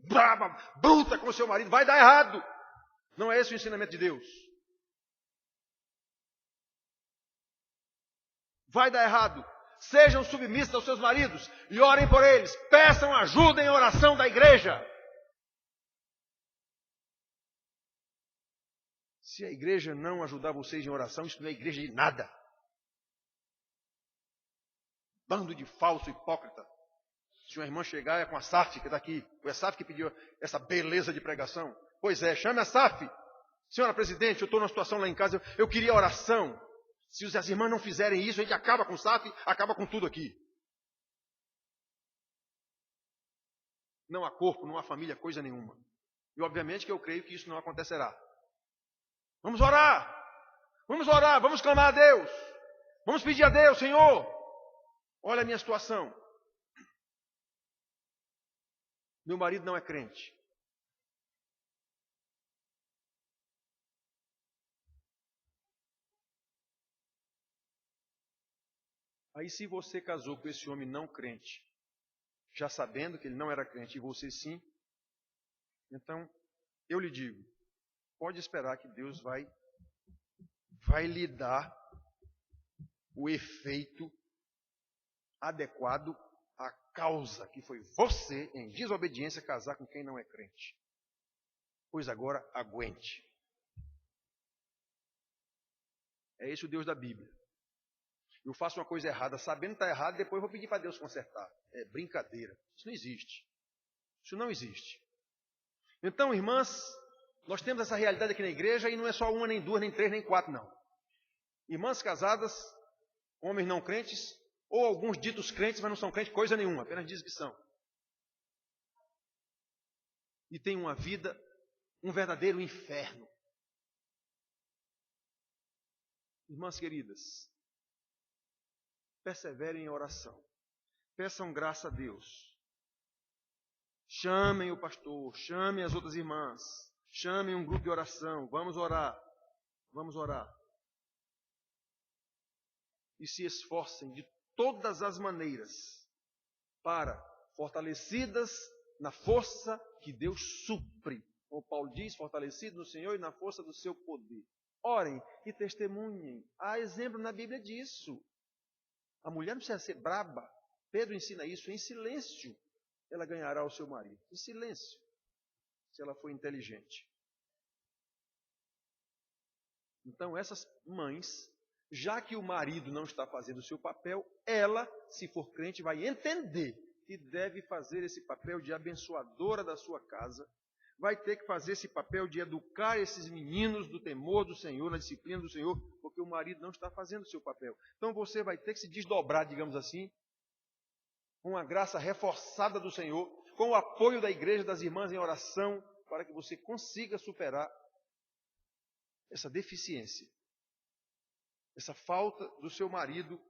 brava, bruta com o seu marido. Vai dar errado. Não é esse o ensinamento de Deus. Vai dar errado. Sejam submissos aos seus maridos e orem por eles. Peçam ajuda em oração da igreja. Se a igreja não ajudar vocês em oração, isso não é igreja de nada. Bando de falso hipócrita. Se uma irmã chegar, é com a SAF que está aqui. Foi a SAF que pediu essa beleza de pregação. Pois é, chame a SAF. Senhora presidente, eu estou numa situação lá em casa, eu queria oração. Se as irmãs não fizerem isso, a gente acaba com o SAF, acaba com tudo aqui. Não há corpo, não há família, coisa nenhuma. E obviamente que eu creio que isso não acontecerá. Vamos orar, vamos clamar a Deus. Vamos pedir a Deus, Senhor, olha a minha situação. Meu marido não é crente. Aí se você casou com esse homem não crente, já sabendo que ele não era crente e você sim, então eu lhe digo, pode esperar que Deus vai lhe dar o efeito adequado à causa que foi você, em desobediência, casar com quem não é crente. Pois agora aguente. É esse o Deus da Bíblia. Eu faço uma coisa errada, sabendo que está errado, depois vou pedir para Deus consertar. É brincadeira. Isso não existe. Isso não existe. Então, irmãs, nós temos essa realidade aqui na igreja e não é só uma, nem duas, nem três, nem quatro, não. Irmãs casadas, homens não crentes, ou alguns ditos crentes, mas não são crentes, coisa nenhuma, apenas dizem que são. E tem uma vida, um verdadeiro inferno. Irmãs queridas, perseverem em oração. Peçam graça a Deus. Chamem o pastor, chamem as outras irmãs, chamem um grupo de oração. Vamos orar. Vamos orar. E se esforcem de todas as maneiras para, fortalecidas na força que Deus supre. Como Paulo diz, fortalecido no Senhor e na força do seu poder. Orem e testemunhem. Há exemplo na Bíblia disso. A mulher não precisa ser braba. Pedro ensina isso em silêncio. Ela ganhará o seu marido. Em silêncio. Se ela for inteligente. Então essas mães, já que o marido não está fazendo o seu papel, ela, se for crente, vai entender que deve fazer esse papel de abençoadora da sua casa. Vai ter que fazer esse papel de educar esses meninos do temor do Senhor, na disciplina do Senhor, porque o marido não está fazendo o seu papel. Então você vai ter que se desdobrar, digamos assim, com a graça reforçada do Senhor, com o apoio da igreja, das irmãs em oração, para que você consiga superar essa deficiência, essa falta do seu marido,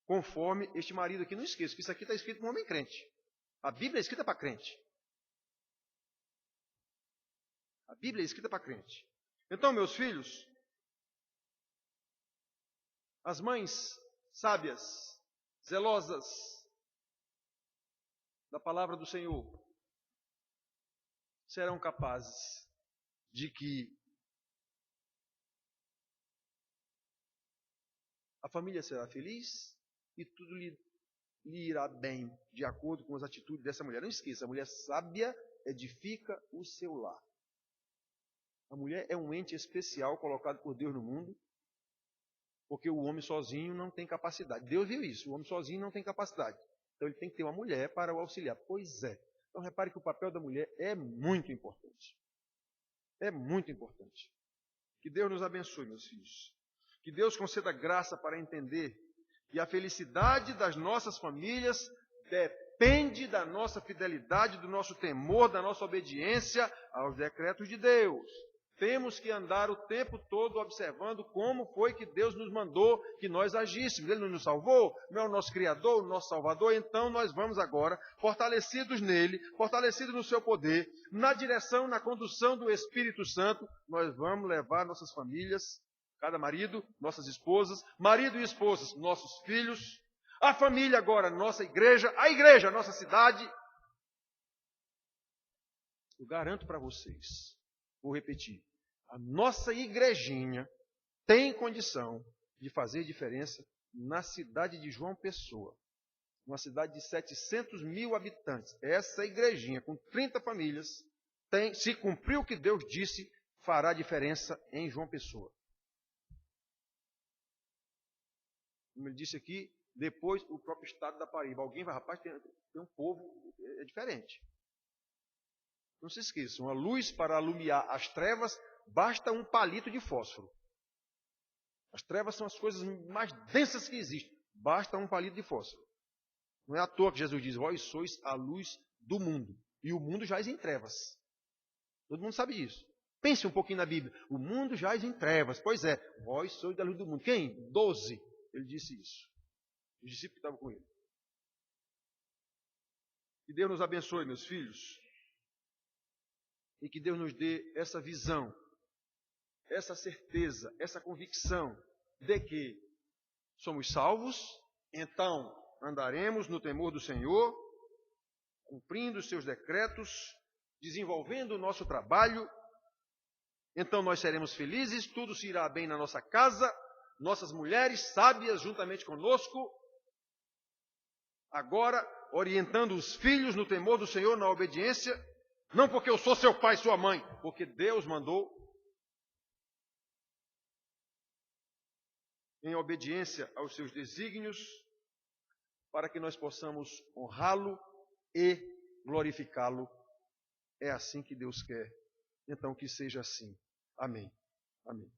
conforme este marido aqui. Não esqueça que isso aqui está escrito para um homem crente. A Bíblia é escrita para crente. A Bíblia é escrita para crente. Então, meus filhos, as mães sábias, zelosas da palavra do Senhor, serão capazes de que a família será feliz e tudo lhe irá bem, de acordo com as atitudes dessa mulher. Não esqueça, a mulher sábia edifica o seu lar. A mulher é um ente especial colocado por Deus no mundo, porque o homem sozinho não tem capacidade. Deus viu isso, o homem sozinho não tem capacidade. Então ele tem que ter uma mulher para o auxiliar. Pois é. Então repare que o papel da mulher é muito importante. É muito importante. Que Deus nos abençoe, meus filhos. Que Deus conceda graça para entender que a felicidade das nossas famílias depende da nossa fidelidade, do nosso temor, da nossa obediência aos decretos de Deus. Temos que andar o tempo todo observando como foi que Deus nos mandou que nós agíssemos. Ele nos salvou, não é o nosso Criador, o nosso Salvador. Então nós vamos agora, fortalecidos nele, fortalecidos no seu poder, na direção, na condução do Espírito Santo, nós vamos levar nossas famílias Cada marido, nossas esposas, marido e esposas, nossos filhos, a família agora, nossa igreja, a igreja, nossa cidade. Eu garanto para vocês, vou repetir, a nossa igrejinha tem condição de fazer diferença na cidade de João Pessoa, uma cidade de 700 mil habitantes. Essa igrejinha, com 30 famílias, se cumprir o que Deus disse, fará diferença em João Pessoa. Como ele disse aqui, depois o próprio estado da Paraíba. Alguém vai, rapaz, tem um povo, é diferente. Não se esqueçam, a luz para alumiar as trevas, basta um palito de fósforo. As trevas são as coisas mais densas que existem. Basta um palito de fósforo. Não é à toa que Jesus diz, vós sois a luz do mundo. E o mundo jaz em trevas. Todo mundo sabe disso. Pense um pouquinho na Bíblia. O mundo jaz em trevas. Pois é, vós sois a luz do mundo. Quem? 12. Ele disse isso. Os discípulos que estavam com ele. Que Deus nos abençoe, meus filhos. E que Deus nos dê essa visão, essa certeza, essa convicção de que somos salvos, então andaremos no temor do Senhor, cumprindo os seus decretos, desenvolvendo o nosso trabalho. Então nós seremos felizes, tudo se irá bem na nossa casa, nossas mulheres sábias juntamente conosco, agora orientando os filhos no temor do Senhor, na obediência, não porque eu sou seu pai e sua mãe, porque Deus mandou, em obediência aos seus desígnios, para que nós possamos honrá-lo e glorificá-lo. É assim que Deus quer. Então que seja assim. Amém. Amém.